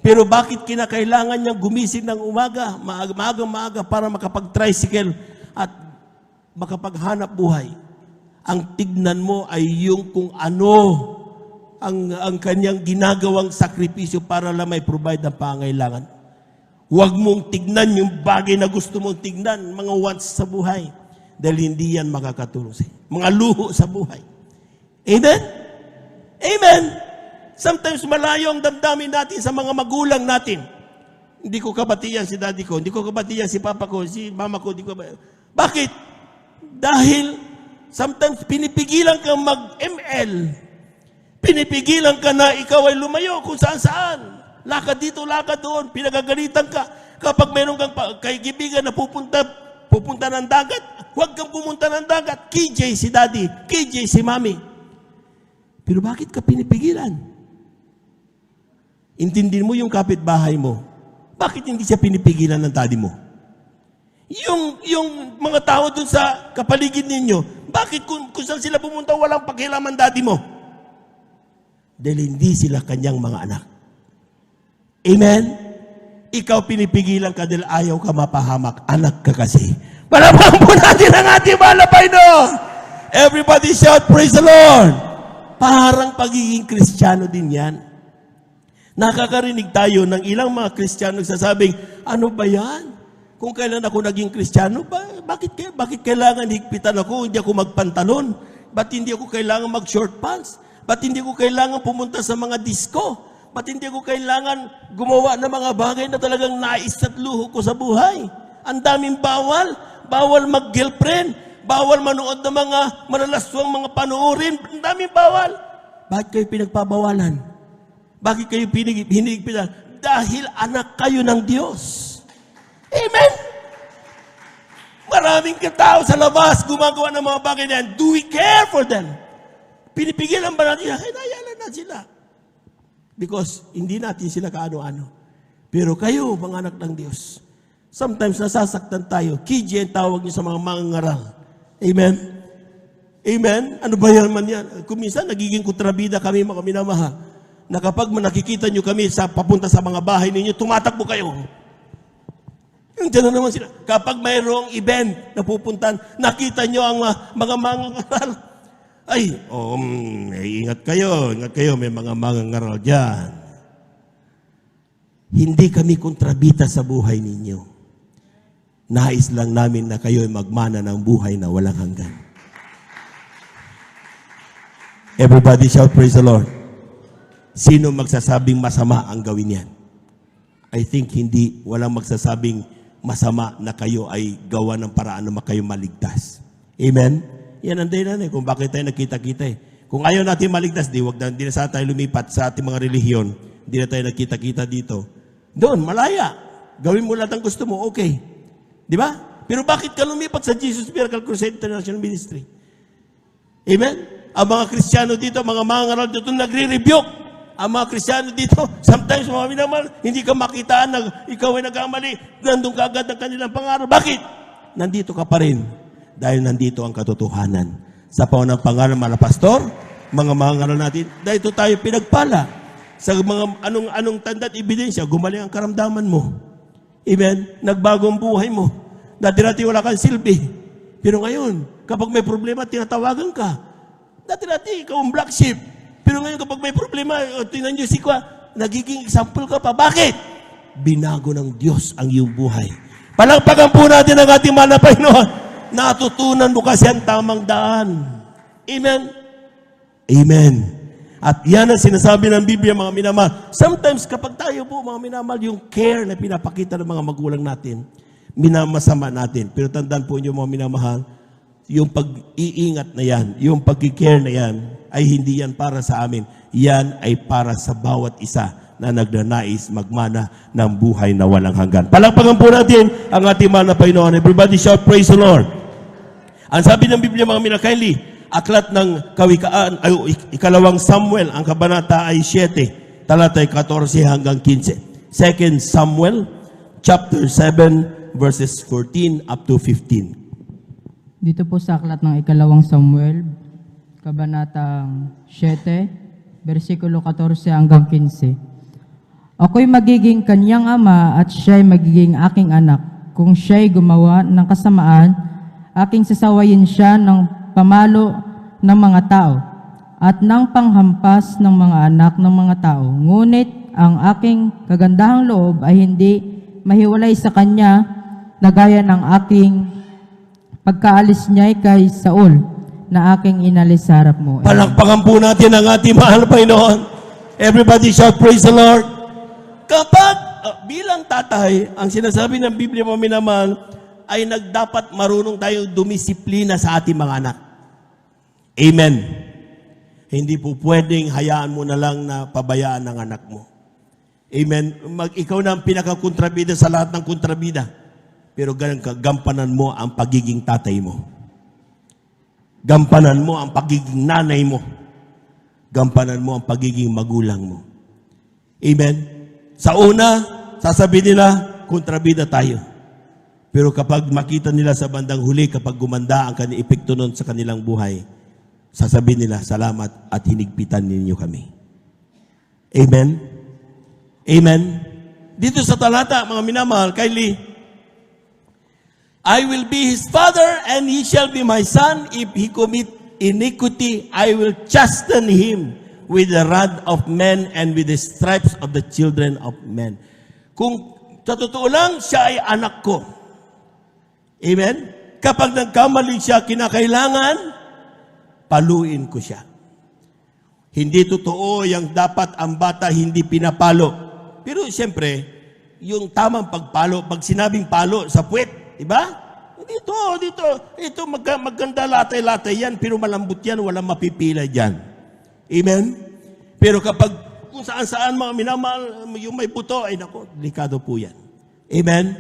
Pero bakit kinakailangan niyang gumising ng umaga, maaga para makapag-tricycle at makapaghanap buhay? Ang tignan mo ay yung kung ano ang kanyang ginagawang sakripisyo para lang may provide ang pangailangan. Huwag mong tignan yung bagay na gusto mong tignan, mga wants sa buhay. Dahil hindi yan makakatulong sa'yo. Mga luho sa buhay. Amen? Amen? Sometimes malayo ang damdamin natin sa mga magulang natin. Hindi ko kabatiyan si daddy ko, hindi ko kabatiyan si papa ko, si mama ko, hindi ko Bakit? Dahil sometimes pinipigilan kang mag-ML. Pinipigilan ka na ikaw ay lumayo kung saan-saan. Lakad dito, lakad doon. Pinagagalitan ka. Kapag meron kang kaibigan na pupunta ng dagat, huwag kang pumunta ng dagat. KJ si daddy, KJ si mami. Pero bakit ka pinipigilan? Intindihin mo yung kapitbahay mo. Bakit hindi siya pinipigilan ng daddy mo? Yung mga tao dun sa kapaligid ninyo, bakit kung saan sila pumunta walang pakialaman daddy mo? Dahil hindi sila kanyang mga anak. Amen? Ikaw pinipigilan ka dahil ayaw ka mapahamak. Anak ka kasi. Palabang po natin ang ating malapay doon. Everybody shout, praise the Lord. Parang pagiging Kristiyano din yan. Nakakarinig tayo ng ilang mga Kristiyano nagsasabing, ano ba yan? Kung kailan ako naging Kristiyano, bakit kailangan higpitan ako? Hindi ako magpantalon. Ba't hindi ako kailangan mag-short pants? Ba't hindi ko kailangan pumunta sa mga disco? Ba't hindi ko kailangan gumawa ng mga bagay na talagang nais at luho ko sa buhay? Ang daming bawal. Bawal mag-girlfriend. Bawal manood ng mga malalaswang mga panoorin. Ang daming bawal. Bakit kayo pinagpabawalan? Bakit kayo hinigpitan? Dahil anak kayo ng Diyos. Amen? Maraming katao sa labas gumagawa ng mga bagay na yan. Do we care for them? Pinipigilan ba natin? Hinayalan na sila. Because hindi natin sila kaano-ano. Pero kayo, mga anak ng Diyos, sometimes nasasaktan tayo. KJ ang tawag niyo sa mga mangangaral. Amen? Amen? Ano ba yan man yan? Kung minsan, nagiging kontrabida kami, mga minamahal, na kapag nakikita nyo kami papunta sa mga bahay ninyo, tumatakbo kayo. Yung dyan naman sila. Kapag mayroong event na pupuntan, nakita nyo ang mga mangangaral. Ingat kayo, may mga mangangaral dyan. Hindi kami kontrabita sa buhay ninyo. Nais lang namin na kayo magmana ng buhay na walang hanggan. Everybody shout, praise the Lord. Sino magsasabing masama ang gawin yan? I think walang magsasabing masama na kayo ay gawa ng paraan na kayo maligtas. Amen? Yan ang dahilan kung bakit tayo nagkita-kita Kung ayaw natin maligtas, di na sana tayo lumipat sa ating mga relihiyon. Di na tayo nagkita-kita dito. Doon, malaya. Gawin mo lahat ang gusto mo, okay. Di ba? Pero bakit ka lumipat sa Jesus Miracle Crusade International Ministry? Amen? Ang mga Kristiyano dito, mga mangaral dito, nagre-rebuke. Ang mga Kristiyano dito, sometimes mga minamahal, hindi ka makitaan na ikaw ay nagkamali. Nandun ka agad ang kanilang pangarap. Bakit? Nandito ka pa rin. Dahil nandito ang katotohanan. Sa paunang pangaral, mga pastor, mga mangaral natin, dahil ito tayo pinagpala. Sa mga anong tanda at ebidensya, gumaling ang karamdaman mo. Amen? Nagbago ang buhay mo. Dati-dati wala kang silbi. Pero ngayon, kapag may problema, tinatawagan ka. Dati-dati, ikaw ang black sheep. Pero ngayon, kapag may problema, tingnan nyo si Kwa, nagiging example ka pa. Bakit? Binago ng Diyos ang iyong buhay. Palagpagan po natin ang ating mahal na Panginoon. Natutunan mo kasi ang tamang daan. Amen? Amen. At yan ang sinasabi ng Biblia, mga minamahal. Sometimes, kapag tayo po, mga minamahal, yung care na pinapakita ng mga magulang natin, minamasama natin. Pero tandaan po niyo, mga minamahal, yung pag-iingat na yan, yung pag-care na yan, ay hindi yan para sa amin. Yan ay para sa bawat isa na nagnanais magmana ng buhay na walang hanggan. Palakpakan po natin ang ating mahal na Panginoon. Everybody shout, praise the Lord. Ang sabi ng Biblia, mga minakayli, aklat ng Kawikaan, ikalawang Samuel, ang kabanata ay 7, talatay 14 hanggang 15. 2 Samuel, chapter 7, verses 14 up to 15. Dito po sa aklat ng ikalawang Samuel, kabanatang 7, versikulo 14 hanggang 15. Ako'y magiging kanyang ama at siya'y magiging aking anak. Kung siya'y gumawa ng kasamaan, aking sasawayin siya ng pamalo ng mga tao at ng panghampas ng mga anak ng mga tao. Ngunit ang aking kagandahang loob ay hindi mahiwalay sa kanya na gaya ng aking pagkaalis niya kay Saul na aking inalis sa harap mo. Palakpakan po natin ang ating mahal na Panginoon. Everybody shout, praise the Lord. Kapag bilang tatay, ang sinasabi ng Biblia, mga minamahal, ay nagdapat marunong tayong dumisiplina sa ating mga anak. Amen. Hindi po pwedeng hayaan mo na lang na pabayaan ng anak mo. Amen. Ikaw na ang pinakakontrabida sa lahat ng kontrabida. Pero gampanan mo ang pagiging tatay mo. Gampanan mo ang pagiging nanay mo. Gampanan mo ang pagiging magulang mo. Amen. Sa una, sasabihin nila, kontrabida tayo. Pero kapag makita nila sa bandang huli, kapag gumanda ang kanilang epekto nun sa kanilang buhay, sasabihin nila, salamat at hinigpitan ninyo kami. Amen? Amen? Dito sa talata, mga minamahal, Kylie, I will be his father and he shall be my son. If he commit iniquity, I will chasten him with the rod of men and with the stripes of the children of men. Kung sa totoo lang, siya ay anak ko. Amen? Kapag nagkamali siya, kinakailangan, paluin ko siya. Hindi totoo yung dapat ang bata hindi pinapalo. Pero siyempre, yung tamang pagpalo, pag sinabing palo sa puwet, diba? Ito, maganda latay-latay yan, pero malambot yan, walang mapipila dyan. Amen? Pero kapag kung saan-saan mga minamahal, yung may buto, ay nako, delikado po yan. Amen?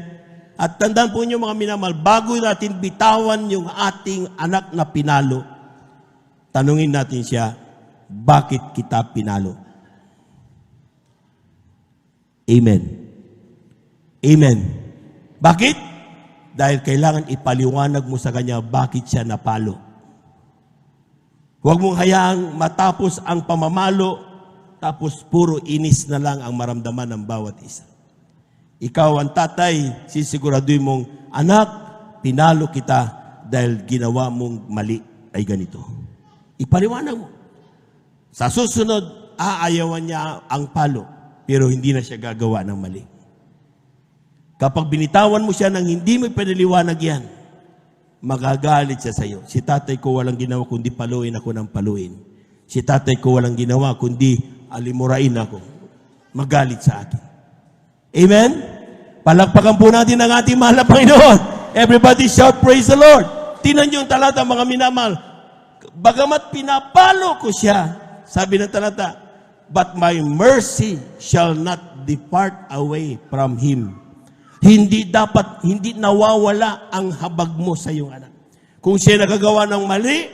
At tandaan po niyo mga minamahal, bago natin bitawan yung ating anak na pinalo, tanungin natin siya, bakit kita pinalo? Amen. Amen. Bakit? Dahil kailangan ipaliwanag mo sa kanya bakit siya napalo. Huwag mong hayaang matapos ang pamamalo, tapos puro inis na lang ang maramdaman ng bawat isa. Ikaw ang tatay, sisiguraduhin mong, anak, pinalo kita dahil ginawa mong mali ay ganito. Ipaliwanag mo. Sa susunod, aayawan niya ang palo, pero hindi na siya gagawa ng mali. Kapag binitawan mo siya nang hindi mo pinaliwanag yan, magagalit siya sa iyo. Si tatay ko walang ginawa kundi paluin ako ng paluin. Si tatay ko walang ginawa kundi alimurain ako. Magalit sa akin. Amen? Palakpakan po natin ang ating mahal na Panginoon. Everybody shout, praise the Lord. Tingnan niyo yung talata, mga minamahal. Bagamat pinapalo ko siya, sabi ng talata, but my mercy shall not depart away from him. Hindi nawawala ang habag mo sa iyong anak. Kung siya nagagawa ng mali,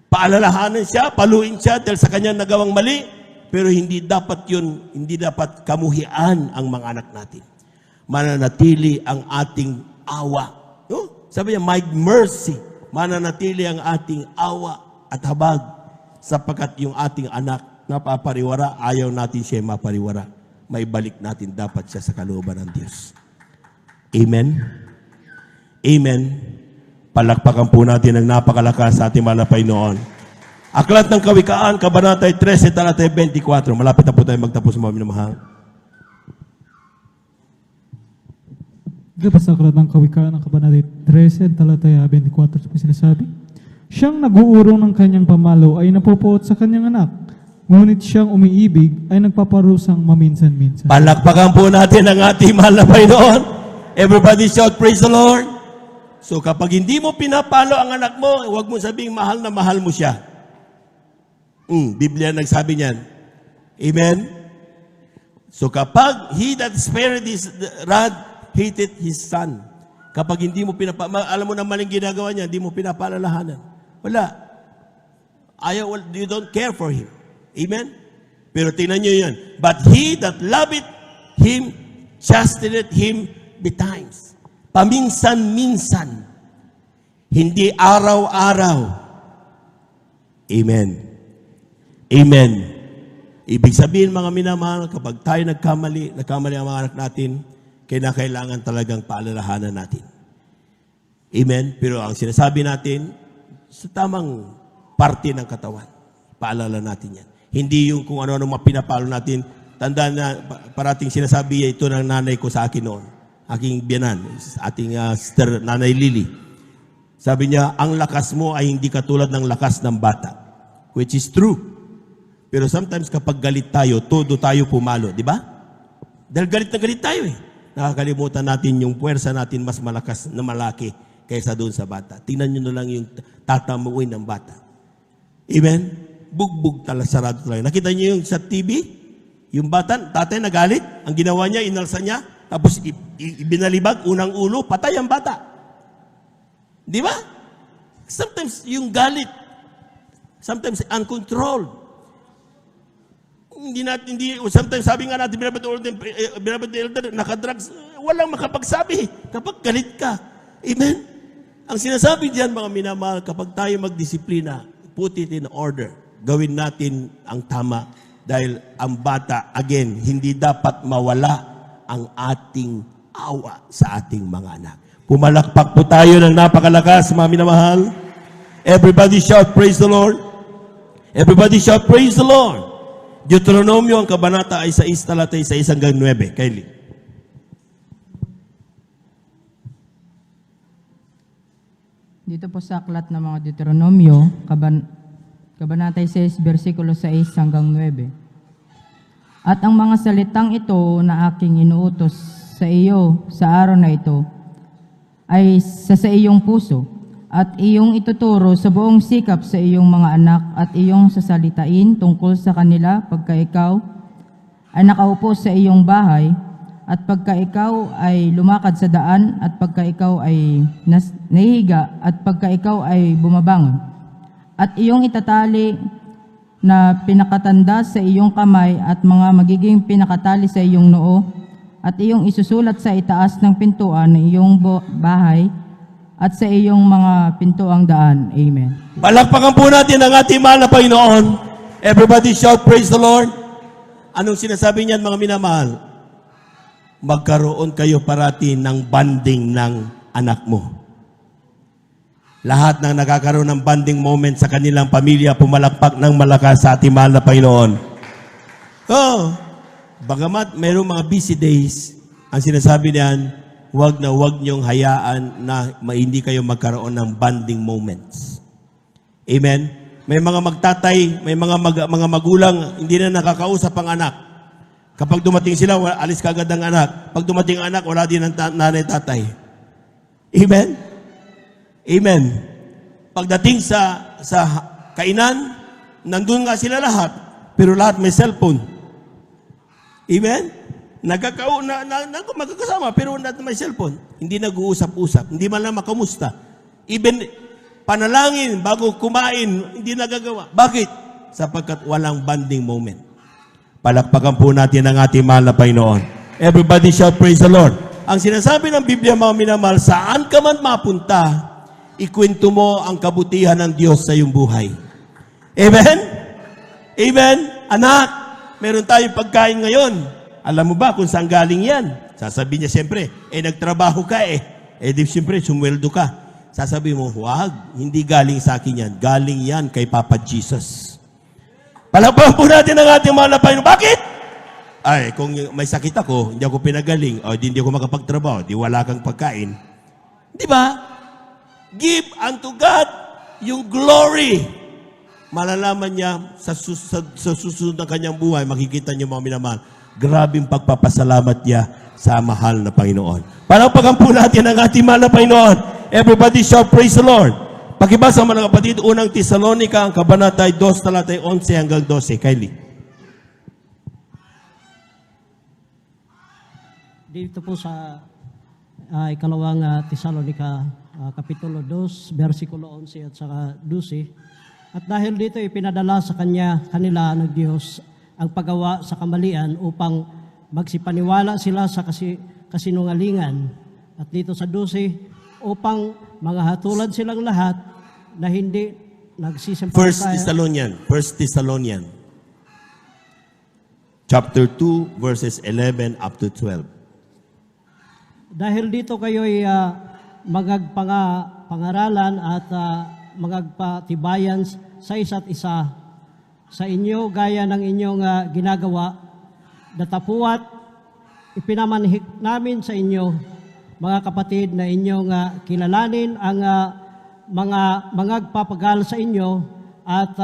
paalalahanan siya, paluin siya dahil sa kanya nagawang mali, pero hindi dapat kamuhian ang mga anak natin. Mananatili ang ating awa. No? Sabi niya, my mercy, mananatili ang ating awa at habag sapagkat yung ating anak napapariwara, ayaw natin siya mapariwara. May balik natin dapat siya sa kalooban ng Diyos. Amen? Amen? Palakpakan po natin ang napakalakas sa ating mahal na Panginoon. Aklat ng Kawikaan, Kabanata 13, talatay 24. Malapit na po tayo magtapos, mga minamahal. Gabas sa aklat ng Kawikaan ng Kabanata 13, talataya 24, ito po sinasabi, siyang nag-uurong ng kanyang pamalo ay napupuot sa kanyang anak, ngunit siyang umiibig ay nagpaparusang maminsan-minsan. Palakpakan po natin ang ating mahal na Panginoon. Everybody shout, praise the Lord. So kapag hindi mo pinapalo ang anak mo, huwag mo sabing mahal na mahal mo siya. Biblia nagsabi niyan. Amen? So kapag he that spared his rod hated his son. Kapag hindi mo alam mo na maling ginagawa niya, hindi mo pinapaalalahanan. Wala. You don't care for him. Amen? Pero tingnan niyo yan. But he that loveth him, chasteneth him betimes. Paminsan-minsan. Hindi araw-araw. Amen. Amen. Ibig sabihin, mga minamahal, kapag tayo nagkamali ang mga anak natin, kailangan talagang paalalahanan natin. Amen? Pero ang sinasabi natin, sa tamang parte ng katawan, paalala natin yan. Hindi yung kung ano-ano pinapalo natin. Tandaan na parating sinasabi ito ng nanay ko sa akin noon. Aking biyanan, ating sister, Nanay Lily. Sabi niya, ang lakas mo ay hindi katulad ng lakas ng bata. Which is true. Pero sometimes kapag galit tayo, todo tayo pumalo. Di ba? Dahil galit na galit tayo eh. Nakakalimutan natin yung puwersa natin mas malakas na malaki kaysa doon sa bata. Tingnan nyo na lang yung tatamuin ng bata. Amen? Bugbog talaga, sarado talaga. Nakita niyo yung sa TV? Yung bata, tatay nagalit, ang ginawa niya, inalsa niya, tapos ibinalibag, unang ulo, patay ang bata. Di ba? Sometimes yung galit, sometimes uncontrolled. Sometimes sabi nga natin, binabad nakadrugs, walang makapagsabi kapag galit ka. Amen? Ang sinasabi diyan, mga minamahal, kapag tayo magdisiplina, put it in order. Gawin natin ang tama dahil ang bata, again, hindi dapat mawala ang ating awa sa ating mga anak. Pumalakpak po tayo ng napakalakas, mga minamahal. Everybody shout, praise the Lord. Everybody shout, praise the Lord. Deuteronomio, ang kabanata ay 6, talatay 6 hanggang 9. Kylie. Dito po sa aklat ng mga Deuteronomio, Kabanata 6, versikulo 6 hanggang 9. At ang mga salitang ito na aking inuutos sa iyo sa araw na ito ay sa iyong puso at iyong ituturo sa buong sikap sa iyong mga anak at iyong sasalitain tungkol sa kanila pagka ikaw ay nakaupo sa iyong bahay at pagka ikaw ay lumakad sa daan at pagka ikaw ay nahihiga at pagka ikaw ay bumabangon. At iyong itatali na pinakatanda sa iyong kamay at mga magiging pinakatali sa iyong noo at iyong isusulat sa itaas ng pintuan ng iyong bahay at sa iyong mga pintuang daan. Amen. Palakpakan po natin ang ating mahal na Panginoon. Everybody shout, praise the Lord. Anong sinasabi niyan, mga minamahal? Magkaroon kayo parati ng banding ng anak mo. Lahat ng nakakaroon ng bonding moment sa kanilang pamilya, pumalakpak ng malakas sa ating mahal na Panginoon. Bagamat mayroong mga busy days, ang sinasabi niyan, huwag niyong hayaan na hindi kayo magkaroon ng bonding moments. Amen? May mga magtatay, may mga magulang, hindi na nakakausap ang anak. Kapag dumating sila, alis kagad ang anak. Pag dumating ang anak, wala din ang nanay tatay. Amen? Amen. Pagdating sa kainan, nandun nga sila lahat, pero lahat may cellphone. Amen? magkakasama, pero not may cellphone. Hindi nag-uusap-usap. Hindi man lang makamusta. Even panalangin bago kumain, hindi nagagawa. Bakit? Sapagkat walang bonding moment. Palakpakan po natin ang ating mahal na Panginoon. Everybody shout, praise the Lord. Ang sinasabi ng Biblia, mga minamahal, saan ka man mapunta, ikwento mo ang kabutihan ng Diyos sa iyong buhay. Amen? Amen? Anak, meron tayong pagkain ngayon. Alam mo ba kung saan galing yan? Sasabihin niya siyempre, nagtrabaho ka di siyempre, sumweldo ka. Sasabihin mo, huwag, hindi galing sa akin yan. Galing yan kay Papa Jesus. Palakpakan po natin ang ating mahal na Panginoon. Bakit? Ay, kung may sakit ako, hindi ako pinagaling, o hindi ako makapagtrabaho, di wala kang pagkain. Di ba? Give unto God yung glory. Malalaman niya sa susunod ng kanyang buhay, makikita niyo mga minamahal, grabing pagpapasalamat niya sa mahal na Panginoon. Palakpakan po natin ang ating mahal na Panginoon. Everybody shout, praise the Lord. Pakibasa mga kapatid, unang Tesalonica, ang kabanata 2, talatay 11 hanggang 12. Kylie. Dito po sa ikalawang Tesalonica, Kapitulo 2, versikulo 11 at saka 12. At dahil dito ipinadala sa kanila ng Diyos ang paggawa sa kamalian upang magsipaniwala sila sa kasinungalingan. At dito sa 12, upang manghatulan silang lahat na hindi nagsisimpalataya. 1 Thessalonian. Chapter 2, verses 11 up to 12. Dahil dito kayo'y magagpangaralan at magagpatibayan sa isa't isa sa inyo gaya ng inyong ginagawa, datapuat ipinamanhik namin sa inyo, mga kapatid, na inyong kilalanin ang mga magpapagal sa inyo at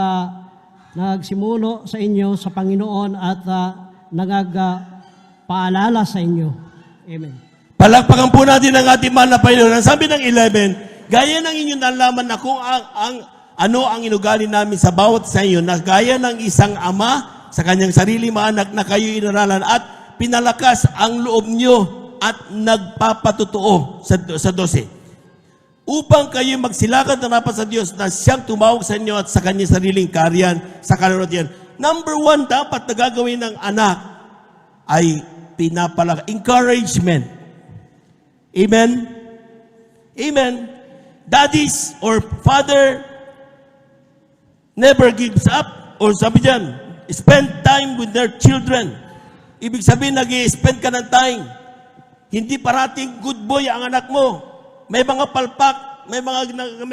nagsimulo sa inyo sa Panginoon at nagpaalala sa inyo. Amen. Palakpakan po natin ang ating mahal na Panginoon. Ang sabi ng 11, gaya ng inyong nalaman na kung ano ang inugali namin sa bawat sa inyo, na gaya ng isang ama sa kanyang sarili mga anak na kayo inaralan at pinalakas ang loob nyo at nagpapatotoo sa 12. Upang kayo magsilakad na dapat sa Diyos na siyang tumawag sa inyo at sa kanyang sariling karyan, sa kalorot. Number 1, dapat na gagawin ng anak ay encouragement. Amen? Amen? Daddies or father never gives up, or sabi dyan, spend time with their children. Ibig sabihin, nag-i-spend ka ng time. Hindi parating good boy ang anak mo. May mga palpak, may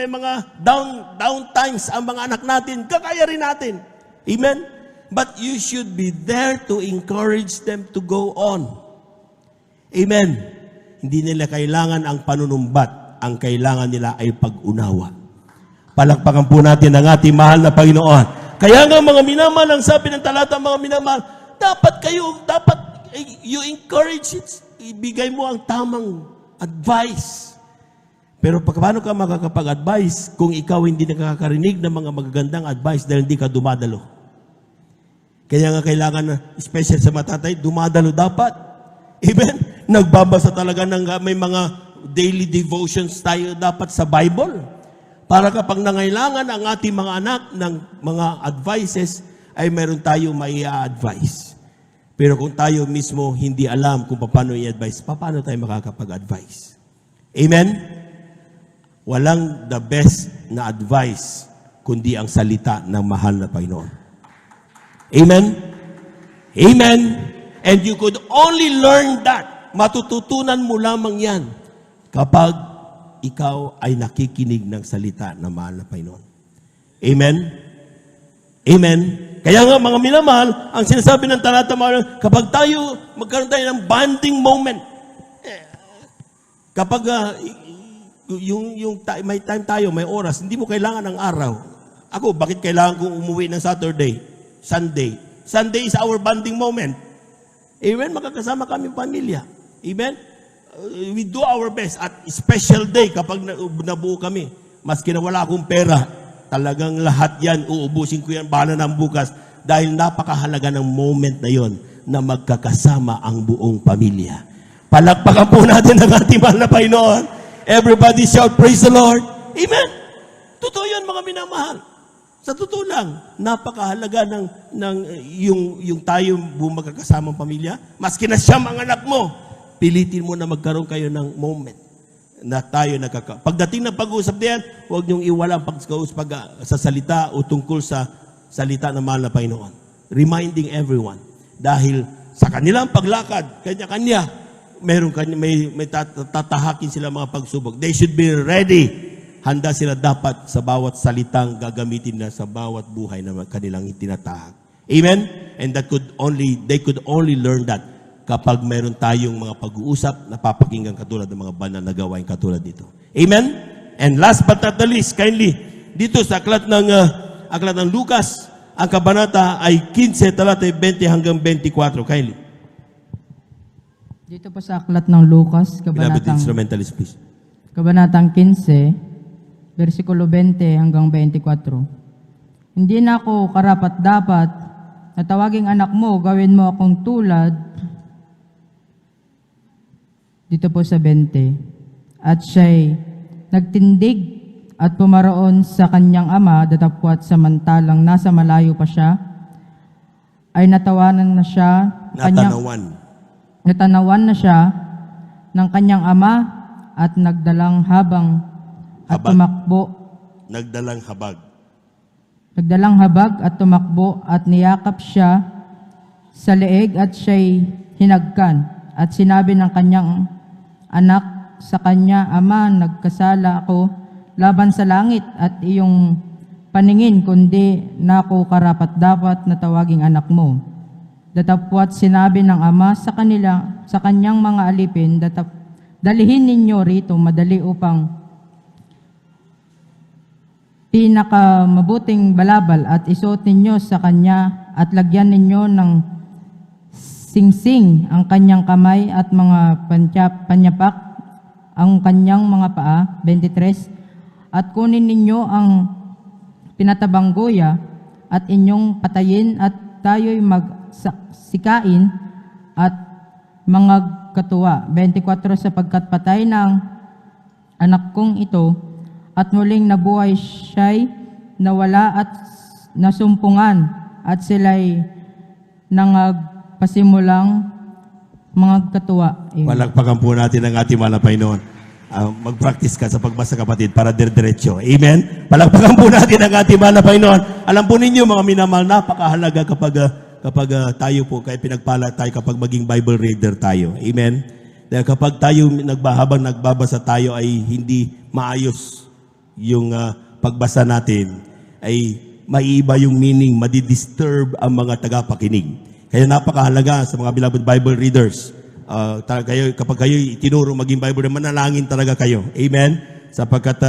mga down times ang mga anak natin. Kakaya rin natin. Amen? But you should be there to encourage them to go on. Amen? Hindi nila kailangan ang panunumbat. Ang kailangan nila ay pag-unawa. Palakpakan po natin ang ating mahal na Panginoon. Kaya nga mga minamahal, ang sabi ng talata, mga minamahal, dapat you encourage it. Ibigay mo ang tamang advice. Pero paano ka makakapag-advise kung ikaw hindi nakakarinig ng mga magagandang advice dahil hindi ka dumadalo? Kaya nga kailangan, especially sa matatay, dumadalo dapat. Amen? Nagbabasa talaga may mga daily devotions tayo dapat sa Bible. Para kapag nangailangan ang ating mga anak ng mga advices, ay meron tayo mai-advise. Pero kung tayo mismo hindi alam kung paano i-advise, paano tayo makakapag-advise? Amen? Walang the best na advice kundi ang salita ng mahal na Panginoon. Amen? Amen? And you could only learn that. Matututunan mo lamang yan kapag ikaw ay nakikinig ng salita ng mahal na Panginoon. Amen? Amen? Kaya nga mga minamahal, ang sinasabi ng talata, kapag tayo magkaroon tayo ng bonding moment, kapag may time tayo, may oras, hindi mo kailangan ng araw. Ako, bakit kailangan kong umuwi ng Saturday? Sunday. Sunday is our bonding moment. Amen? Makakasama kami pamilya. Amen? We do our best at special day kapag nabuo kami. Maski na wala akong pera, talagang lahat yan, uubusin ko yan, bahala ng bukas. Dahil napakahalaga ng moment na yon. na magkakasama ang buong pamilya. Palakpakan po natin ang ating mahal na Panginoon. Everybody shout, praise the Lord. Amen. Totoo yan, mga minamahal. Sa totoo lang, napakahalaga ng yung tayo magkakasamang pamilya. Maski na siyam ang anak mo, pilitin mo na magkaroon kayo ng moment na tayo Pagdating ng pag-uusap diyan, huwag niyong iwala ang pag-uusap sa salita o tungkol sa salita ng mahal na Panginoon. Reminding everyone. Dahil sa kanilang paglakad, kanya-kanya, may tatahakin sila mga pagsubok. They should be ready. Handa sila dapat sa bawat salitang gagamitin na sa bawat buhay na kanilang itinatahak. Amen? And they could only learn that kapag meron tayong mga pag-uusap na papakinggan katulad ng mga banal na gawain katulad dito. Amen? And last but not the least, kindly, dito sa aklat ng Lucas, ang kabanata ay 15, talata 20 hanggang 24. Kindly. Dito po sa aklat ng Lucas, Beloved instrumentalist, please. Kabanatang 15, versikulo 20 hanggang 24. Hindi na ako karapat-dapat na tawaging anak mo, gawin mo akong tulad. Dito po sa 20. At siya'y nagtindig at pumaroon sa kanyang ama, datapwat samantalang nasa malayo pa siya, ay natanawan na siya ng kanyang ama at nagdalang habang at Habag. tumakbo. Nagdalang habag. Nagdalang habag at tumakbo at niyakap siya sa leeg at siya'y hinagkan. At sinabi ng kanyang anak sa kanya, Ama, nagkasala ako laban sa langit at iyong paningin, kundi na ako karapat-dapat na tawaging anak mo. Datapwat sinabi ng ama sa kanyang mga alipin, dalihin ninyo rito madali upang pinakamabuting balabal at isuot ninyo sa kanya at lagyan ninyo ng singsing ang kanyang kamay at mga panyapak ang kanyang mga paa. 23. At kunin ninyo ang pinatabang goya at inyong patayin at tayo'y magsikain at mga katuwa. 24. Sapagkat patay ng anak kong ito at muling nabuhay siya'y nawala at nasumpungan at sila'y nangagpasimulang mga katuwa. Palakpakan po natin ang ating mahal na Panginoon. Mag-practice ka sa pagbasa, kapatid, para diretso. Amen? Palakpakan po natin ang ating mahal na Panginoon. Alam po ninyo, mga minamahal, napakahalaga kapag tayo po, kaya pinagpala tayo kapag maging Bible reader tayo. Amen? Dahil kapag tayo habang nagbabasa tayo ay hindi maayos yung pagbasa natin, ay maiiba yung meaning, madidisturb ang mga tagapakinig. Kaya napakahalaga sa mga beloved Bible readers, kapag kayo itinuro maging Bible reader, manalangin talaga kayo. Amen? Sapagkat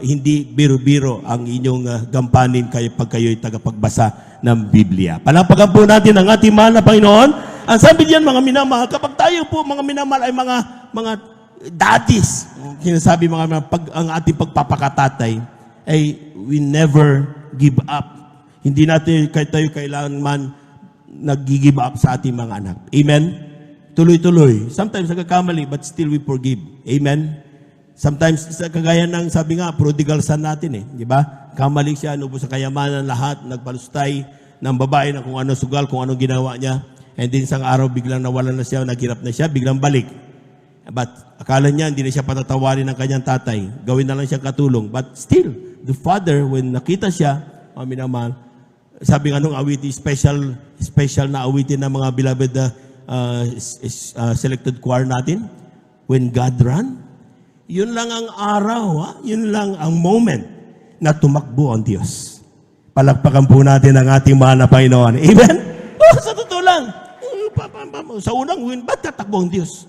hindi biro-biro ang inyong gampanin pag kayo'y tagapagbasa ng Biblia. Palapakan po natin ang ating mahal na Panginoon. Ang sabi diyan, mga minamahal, kapag tayo po, mga minamahal, ay mga daddies, sinasabi ang ating pagpapakatatay, ay we never give up. Hindi natin tayo kailanman nag-give up sa ating mga anak. Amen? Tuloy-tuloy. Sometimes nagkakamali, but still we forgive. Amen? Sometimes, kagaya ng sabi nga, prodigal son natin di ba? Kamali siya, sa kayamanan lahat, nagpalustay ng babae na kung ano sugal, kung anong ginawa niya. And then isang araw, biglang nawalan na siya, naghirap na siya, biglang balik. But akala niya, hindi na siya patatawarin ng kanyang tatay. Gawin na lang siyang katulong. But still, the father, when nakita siya, naman, sabi nga nung awitin, special na awitin ng mga beloved selected choir natin, when God ran, yun lang ang araw, yun lang ang moment na tumakbo ang Diyos. Palakpakan po natin ang ating mahal na Panginoon. Amen? Sa totoo lang. Sa unang win, ba't tatakbo ang Diyos?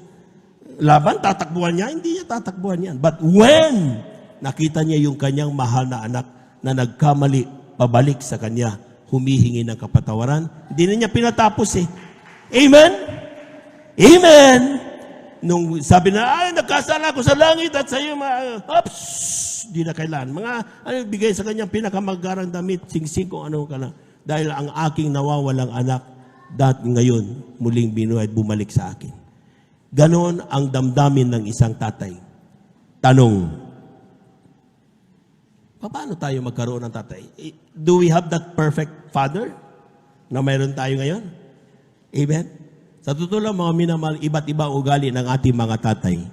Laban, tatakbuhan niya? Hindi niya tatakbuhan yan. But when nakita niya yung kanyang mahal na anak na nagkamali, pabalik sa kanya, humihingi ng kapatawaran, hindi na niya pinatapos Amen? Amen! Nung sabi na, nagkasala ko sa langit at sa iyo, di na kailan. Bigay sa kanyang pinakamagarang damit, singsing kung ano ka na. Dahil ang aking nawawalang anak, ngayon muling binuhay at bumalik sa akin. Ganon ang damdamin ng isang tatay. Tanong, paano tayo magkaroon ng tatay? Do we have that perfect father na mayroon tayo ngayon? Amen? Sa totoo lang, mga minamahal, iba't iba ang ugali ng ating mga tatay.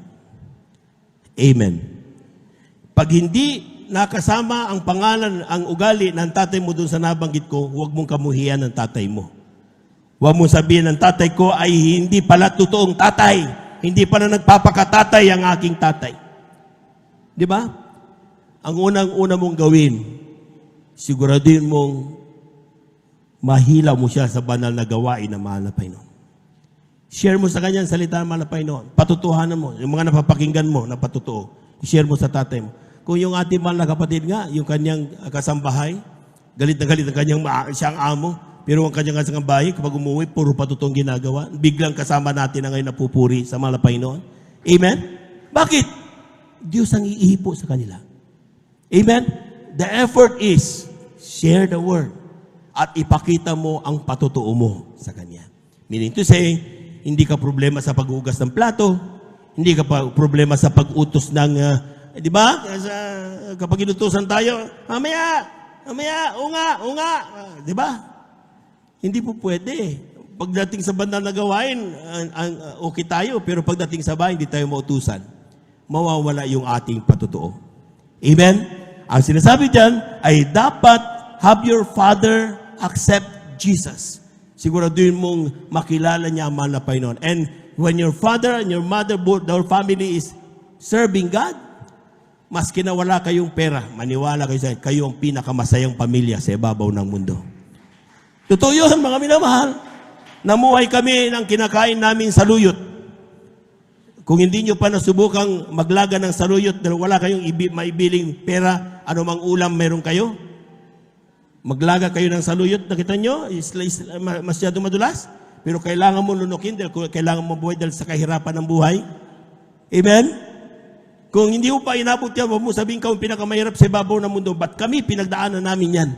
Amen. Pag hindi nakasama ang pangalan, ang ugali ng tatay mo doon sa nabanggit ko, huwag mong kamuhian ng tatay mo. Huwag mong sabihin ng tatay ko ay hindi pala totoong tatay. Hindi pala nagpapakatatay ang aking tatay. Di ba? Ang unang-una mong gawin, siguraduhin mong mahilaw mo siya sa banal na gawain na mahal na Panginoon. Share mo sa kanya ang salita ng mahal na Panginoon. Patutuhanan mo. Yung mga napapakinggan mo na patutoo. Share mo sa tatay mo. Kung yung ating mahal na kapatid nga, yung kanyang kasambahay, galit na galit ang kanyang siyang amo, pero ang kanyang kasambahay, kapag umuwi, puro patutong ginagawa. Biglang kasama natin na ngayon napupuri sa mahal na Panginoon. Amen? Bakit? Diyos ang iihipo sa kanila. Amen? The effort is, share the word at ipakita mo ang patotoo mo sa Kanya. Meaning to say, hindi ka problema sa pag-uugas ng plato, hindi ka problema sa pag-utos ng, di ba? Kapag inutusan tayo, mamaya, unga, di ba? Hindi po pwede. Pagdating sa bandang na gawain, okay tayo, pero pagdating sa bahay, hindi tayo mautusan. Mawawala yung ating patotoo. Amen? Ang sinasabi dyan ay dapat have your father accept Jesus. Siguraduhin mong makilala niya ang mahal na Panginoon. And when your father and your mother, both our family is serving God, maski na wala kayong pera, maniwala kayo sa kayo ang pinakamasayang pamilya sa ibabaw ng mundo. Totoo yun, mga minamahal. Namuhay kami ng kinakain namin saluyot. Kung hindi nyo pa nasubukang maglaga ng saluyot dahil wala kayong maibiling pera, anumang ulam meron kayo, maglaga kayo ng saluyot, nakita nyo, masyado madulas, pero kailangan mo lunukin dahil kailangan mo buhay dahil sa kahirapan ng buhay. Amen? Kung hindi mo pa inabot yan, huwag mo sabihin ka ang pinakamahirap sa ibabaw ng mundo, ba't kami pinagdaanan namin yan?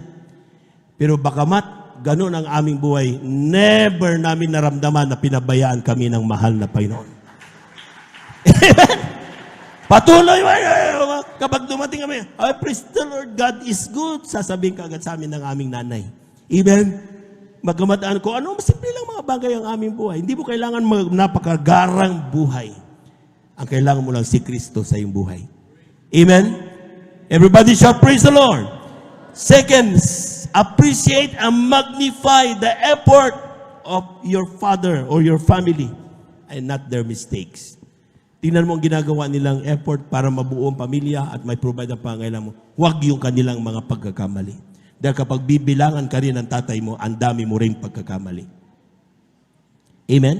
Pero bakamat ganun ang aming buhay, never namin naramdaman na pinabayaan kami ng mahal na Panginoon. Patuloy, kapag dumating kami, praise the Lord, God is good, sasabihin ka agad sa amin ng aming nanay. Amen? Magkamataan ko, simple lang mga bagay ang aming buhay. Hindi mo kailangan napakagarang buhay. Ang kailangan mo lang si Kristo sa iyong buhay. Amen? Everybody shout, praise the Lord. Second, appreciate and magnify the effort of your father or your family and not their mistakes. Tingnan mo ang ginagawa nilang effort para mabuo ang pamilya at may provide ang pangailangan mo. Huwag yung kanilang mga pagkakamali. Dahil kapag bibilangan ka rin ng tatay mo, ang dami mo rin pagkakamali. Amen?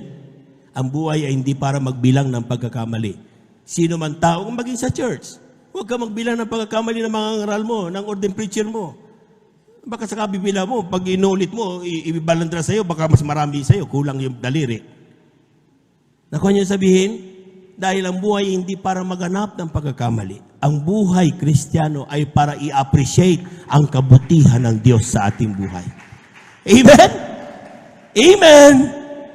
Ang buhay ay hindi para magbilang ng pagkakamali. Sino man tao, kung maging sa church, huwag ka magbilang ng pagkakamali ng mga ngaral mo, ng ordained preacher mo. Baka sa kabibila mo, pag inulit mo, ibibalandra sa'yo, baka mas marami sa'yo, kulang yung daliri. Nakuha niyo sabihin, dahil ang buhay hindi para maghanap ng pagkakamali. Ang buhay Kristiyano ay para i-appreciate ang kabutihan ng Diyos sa ating buhay. Amen? Amen!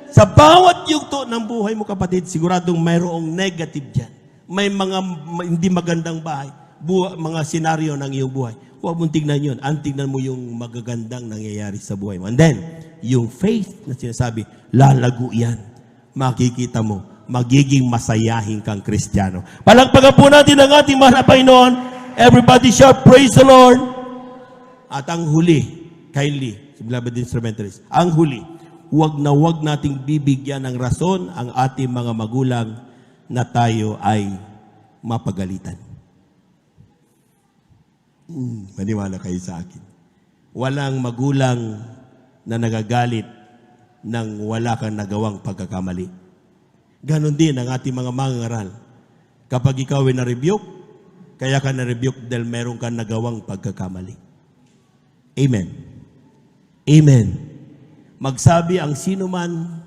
Sa bawat yugto ng buhay mo, kapatid, siguradong mayroong negative dyan. May mga hindi magandang bahay, mga senaryo ng iyong buhay. Huwag mong tignan yun. Ang tignan mo yung magagandang nangyayari sa buhay mo. And then, yung faith na sinasabi, lalago yan. Makikita mo, magiging masayahin kang Kristiyano. Palagpagan po natin ang ating mahal na Panginoon. Everybody shout, praise the Lord. At ang huli, kindly, beloved instrumentalists, ang huli, huwag nating bibigyan ng rason ang ating mga magulang na tayo ay mapagalitan. Maniwala kayo sa akin. Walang magulang na nagagalit nang wala kang nagawang pagkakamali. Ganon din ang ating mga mangangaral. Kapag ikaw ay na-rebuke, kaya ka na-rebuke dahil meron kang nagawang pagkakamali. Amen. Amen. Magsabi ang sino man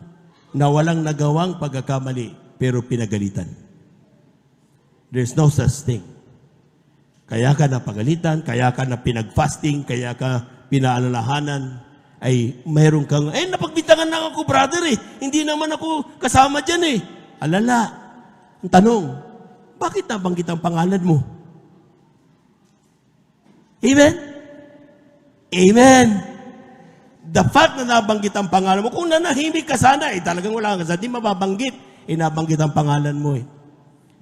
na walang nagawang pagkakamali pero pinagalitan. There's no such thing. Kaya ka napagalitan, kaya ka na pinag-fasting, kaya ka pinaalalahanan, ay mayroon kang, napagbita Nagbibitangan lang ako, brother eh. Hindi naman ako kasama dyan eh. Alala. Ang tanong, bakit nabanggit ang pangalan mo? Amen? Amen. The fact na nabanggit ang pangalan mo, kung nanahimik ka sana, talagang wala ka sana, di mababanggit. Nabanggit ang pangalan mo eh.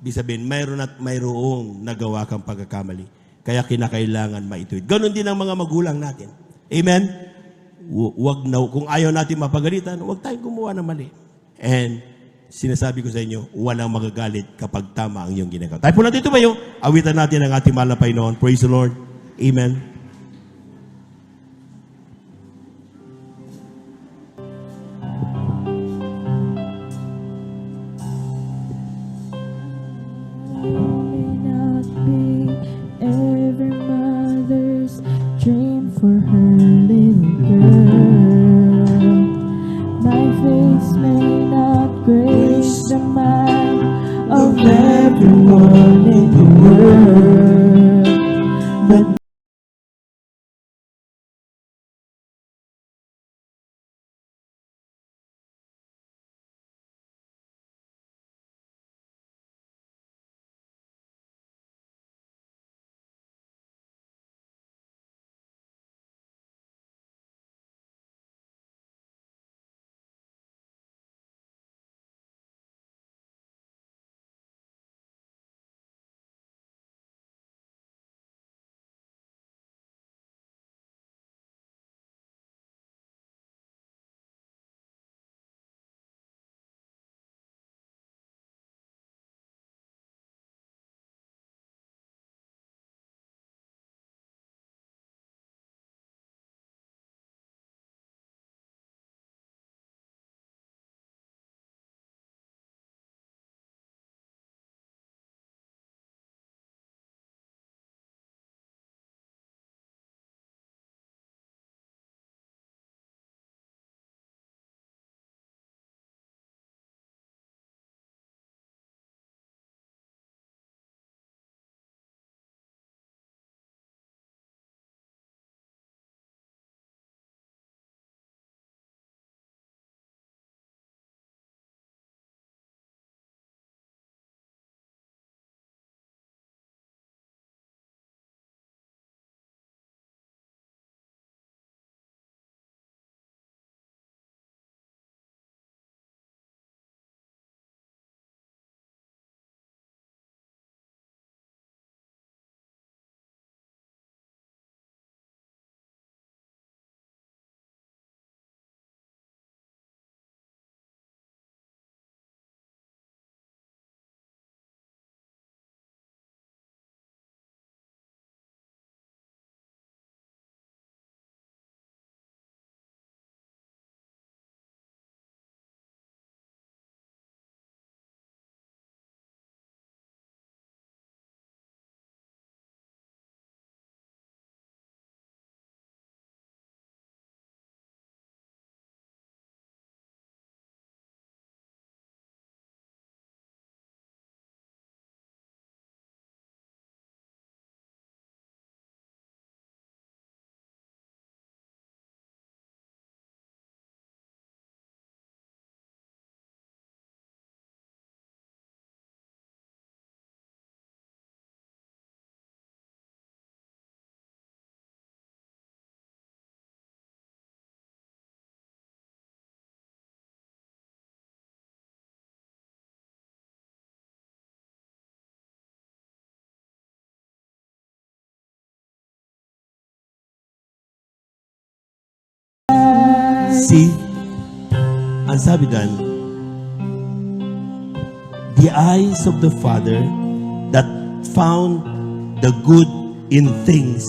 Ibig sabihin, mayroon at mayroong nagawa kang pagkakamali. Kaya kinakailangan maituwid. Ganon din ang mga magulang natin. Amen? Wag na, kung ayaw natin mapagalitan, huwag tayong gumawa ng mali. And sinasabi ko sa inyo, walang magagalit kapag tama ang iyong ginagawa. Tayo po natin tumayo, awitan natin ang ating mahal na Panginoon. Praise the Lord. Amen. May not be every mother's dream for her little girl. My face may not grace the mind of everyone in the world, but See, ang sabi doon, the eyes of the Father that found the good in things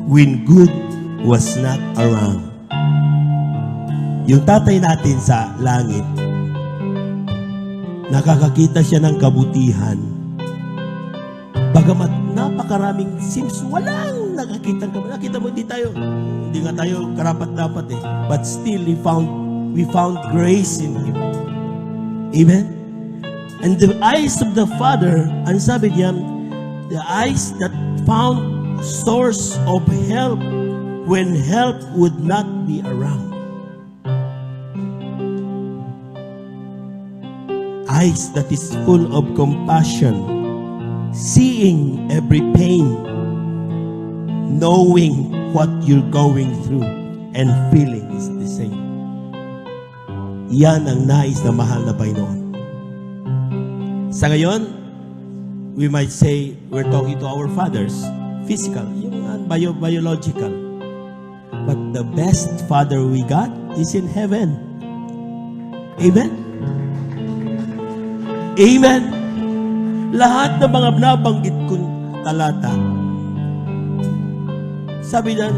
when good was not around. Yung tatay natin sa langit, nakakakita siya ng kabutihan. Bagamat napakaraming seems walang nakakita. Nakita mo, hindi nga tayo karapat-dapat eh. But still, we found grace in Him. Amen? And the eyes of the Father, ang sabi niya, the eyes that found source of help when help would not be around. eyes that is full of compassion, seeing every pain, knowing what you're going through, and feeling is the same. Yan ang nais na mahal na Panginoon. Sa ngayon, we might say we're talking to our fathers, physical, yung biological. But the best father we got is in heaven. Amen? Amen? Lahat ng mga nabanggit kong talata, sabi na,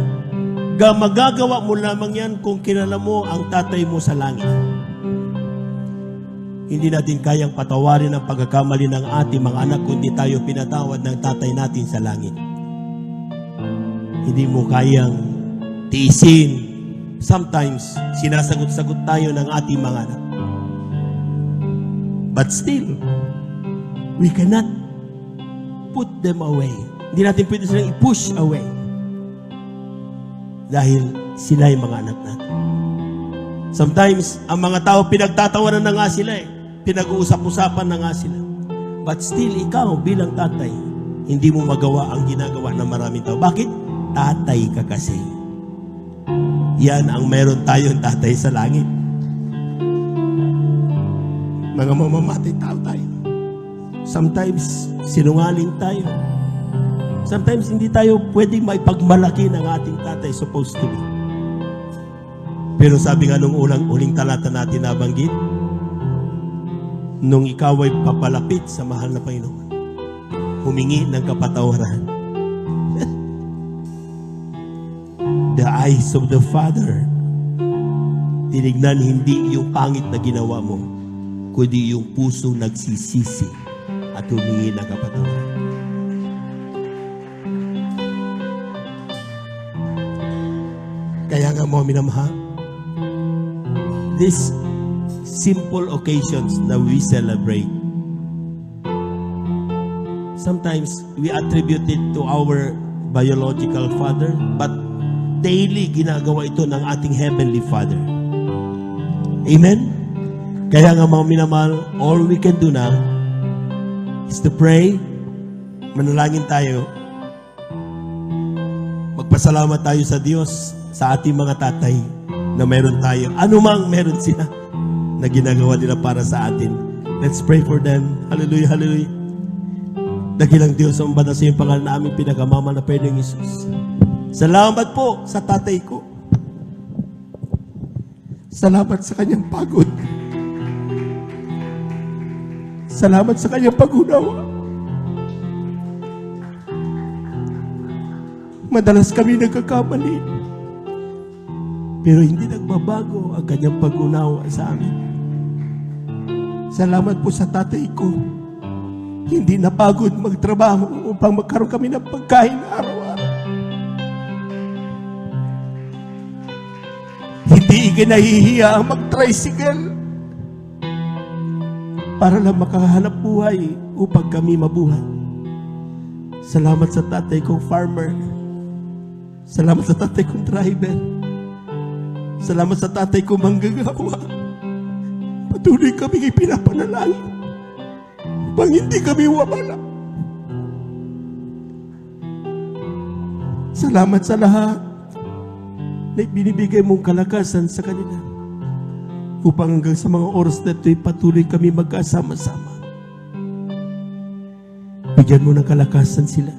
magagawa mo lamang yan kung kilala mo ang tatay mo sa langit. Hindi natin kayang patawarin ang pagkakamali ng ating mga anak kung hindi tayo pinatawad ng tatay natin sa langit. Hindi mo kayang tiisin. Sometimes, sinasagot-sagot tayo ng ating mga anak. But still, we cannot put them away. Hindi natin pwede silang i-push away. Dahil sila yung mga anak natin. Sometimes, ang mga tao pinagtatawanan na nga sila eh. Pinag-uusap-usapan na nga sila. But still, ikaw bilang tatay, hindi mo magawa ang ginagawa ng maraming tao. Bakit? Tatay ka kasi. Yan ang meron tayong tatay sa langit. Mga mamamatay tao tayo. Sometimes, sinungaling tayo. Sometimes, hindi tayo pwedeng maipagmalaki ng ating tatay supposed to be. Pero sabi nga nung uling talata natin nabanggit, nung ikaw ay papalapit sa mahal na Panginoon, humingi ng kapatawaran. The eyes of the Father, tinignan hindi yung pangit na ginawa mo, kundi yung puso nagsisisi at humingi ng kapatawaran. Kaya nga mo minamahal, these simple occasions that we celebrate, sometimes we attribute it to our biological father, but daily ginagawa ito ng ating Heavenly Father. Amen? Kaya nga mga minamahal, all we can do now is to pray, manalangin tayo, magpasalamat tayo sa Diyos, sa ating mga tatay na meron tayo. Ano mang meron sila na ginagawa nila para sa atin. Let's pray for them. Hallelujah, hallelujah. Dakilang Diyos ang banal sa iyong pangalan na aming pinakamama na Panginoong Jesus. Salamat po sa tatay ko. Salamat sa kanyang pagod. Salamat sa kanyang pag-unawa. Madalas kami nagkakamali. Pero hindi nagbabago ang kanyang pag-unawa sa amin. Salamat po sa tatay ko. Hindi napagod magtrabaho upang magkaroon kami ng pagkain araw-araw. Hindi ikinahihiya ang mag-tricycle para lang makahanap buhay upang kami mabuhay. Salamat sa tatay kong farmer. Salamat sa tatay kong driver. Salamat sa tatay ko manggagawa. Patuloy kami ipinapanalangin upang hindi kami wawala. Salamat sa lahat na binibigay mong kalakasan sa kanila upang hanggang sa mga oras na ito'y patuloy kami magkasama-sama. Bigyan mo ng kalakasan sila.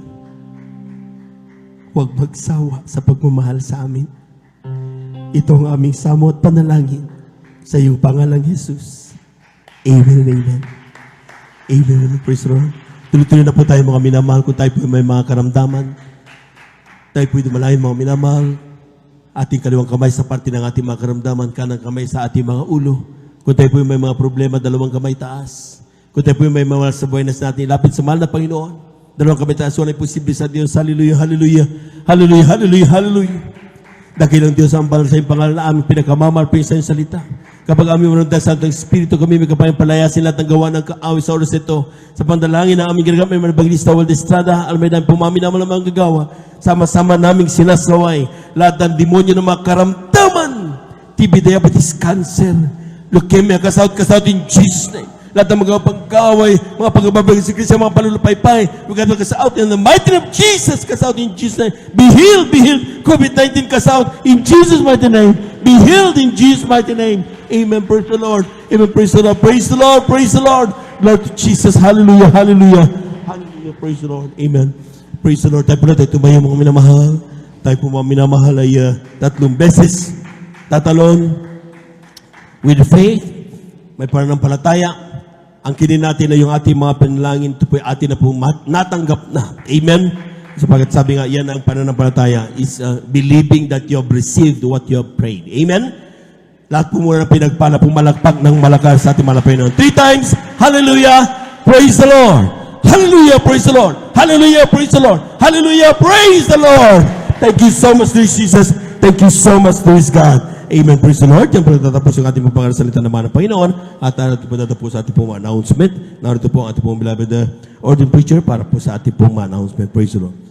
Huwag magsawa sa pagmamahal sa amin. Ito ang aming samo at panalangin sa iyong pangalang Jesus. Amen and amen. Amen and praise the Lord. Tuloy-tuloy na po tayo mga minamahal. Kung tayo po may mga karamdaman, tayo po dumalayin mga minamahal. Ating kaliwang kamay sa parte ng ating mga karamdaman, kanang kamay sa ating mga ulo. Kung tayo po may mga problema, dalawang kamay taas. Kung tayo po may mga sa buhay na natin, lapit sa mahal na Panginoon. Dalawang kamay taas, walang posible sa Diyos. Hallelujah, hallelujah, hallelujah, hallelujah, hallelujah. Dakilang Diyos ang banal sa iyong pangalan na aming pinakamalapit sa iyong salita. Kapag aming manunod sa Santong Espiritu, kami may kapayang palayasin lahat ng gawa ng kaaway sa oras ito. Sa pandalangin na aming ginagamit, may Evangelista Waldestrada, Almeida, pumami naman ang mga gagawa. Sama-sama naming sinasaway lahat ng demonyo ng mga karamdaman. TB, diabetes, cancer, leukemia, kasawat in Jesus' name. lahat ng mga pagkaway, mga pagbabagay sa Kristo, mga palulupaypay, we got to cast out in the mighty name of Jesus, cast out in Jesus' name. Be healed, COVID-19 cast out in Jesus' mighty name. Be healed in Jesus' mighty name. Amen. Praise the Lord. Amen. Praise the Lord. Praise the Lord. Praise the Lord. Lord to Jesus. Hallelujah. Hallelujah. Hallelujah. Praise the Lord. Amen. Praise the Lord. Tayo po na tayo tumayo mga minamahal. Tayo po mga minamahal ay 3 beses tatalon with faith. May pananampalataya. Ang kinin natin ay yung ating mga panalangin. Ito po ay atin na po natanggap na. Amen. Sapagat sabi nga, yan ang pananampalataya is believing that you have received what you have prayed. Amen? Lahat po muna na pinagpala, pumalakpak ng malakas sa ating malapayan. 3 times, hallelujah, praise the Lord. Hallelujah, praise the Lord. Hallelujah, praise the Lord. Hallelujah, praise the Lord. Thank you so much, dear Jesus. Thank you so much, dear God. Amen, praise the Lord. Yan po natatapos yung ating pagpangasalita naman ng Panginoon. At narito po natatapos sa ating pong announcement. Narito po ang ating pong beloved ordained preacher para po sa ating pong announcement. Praise the Lord.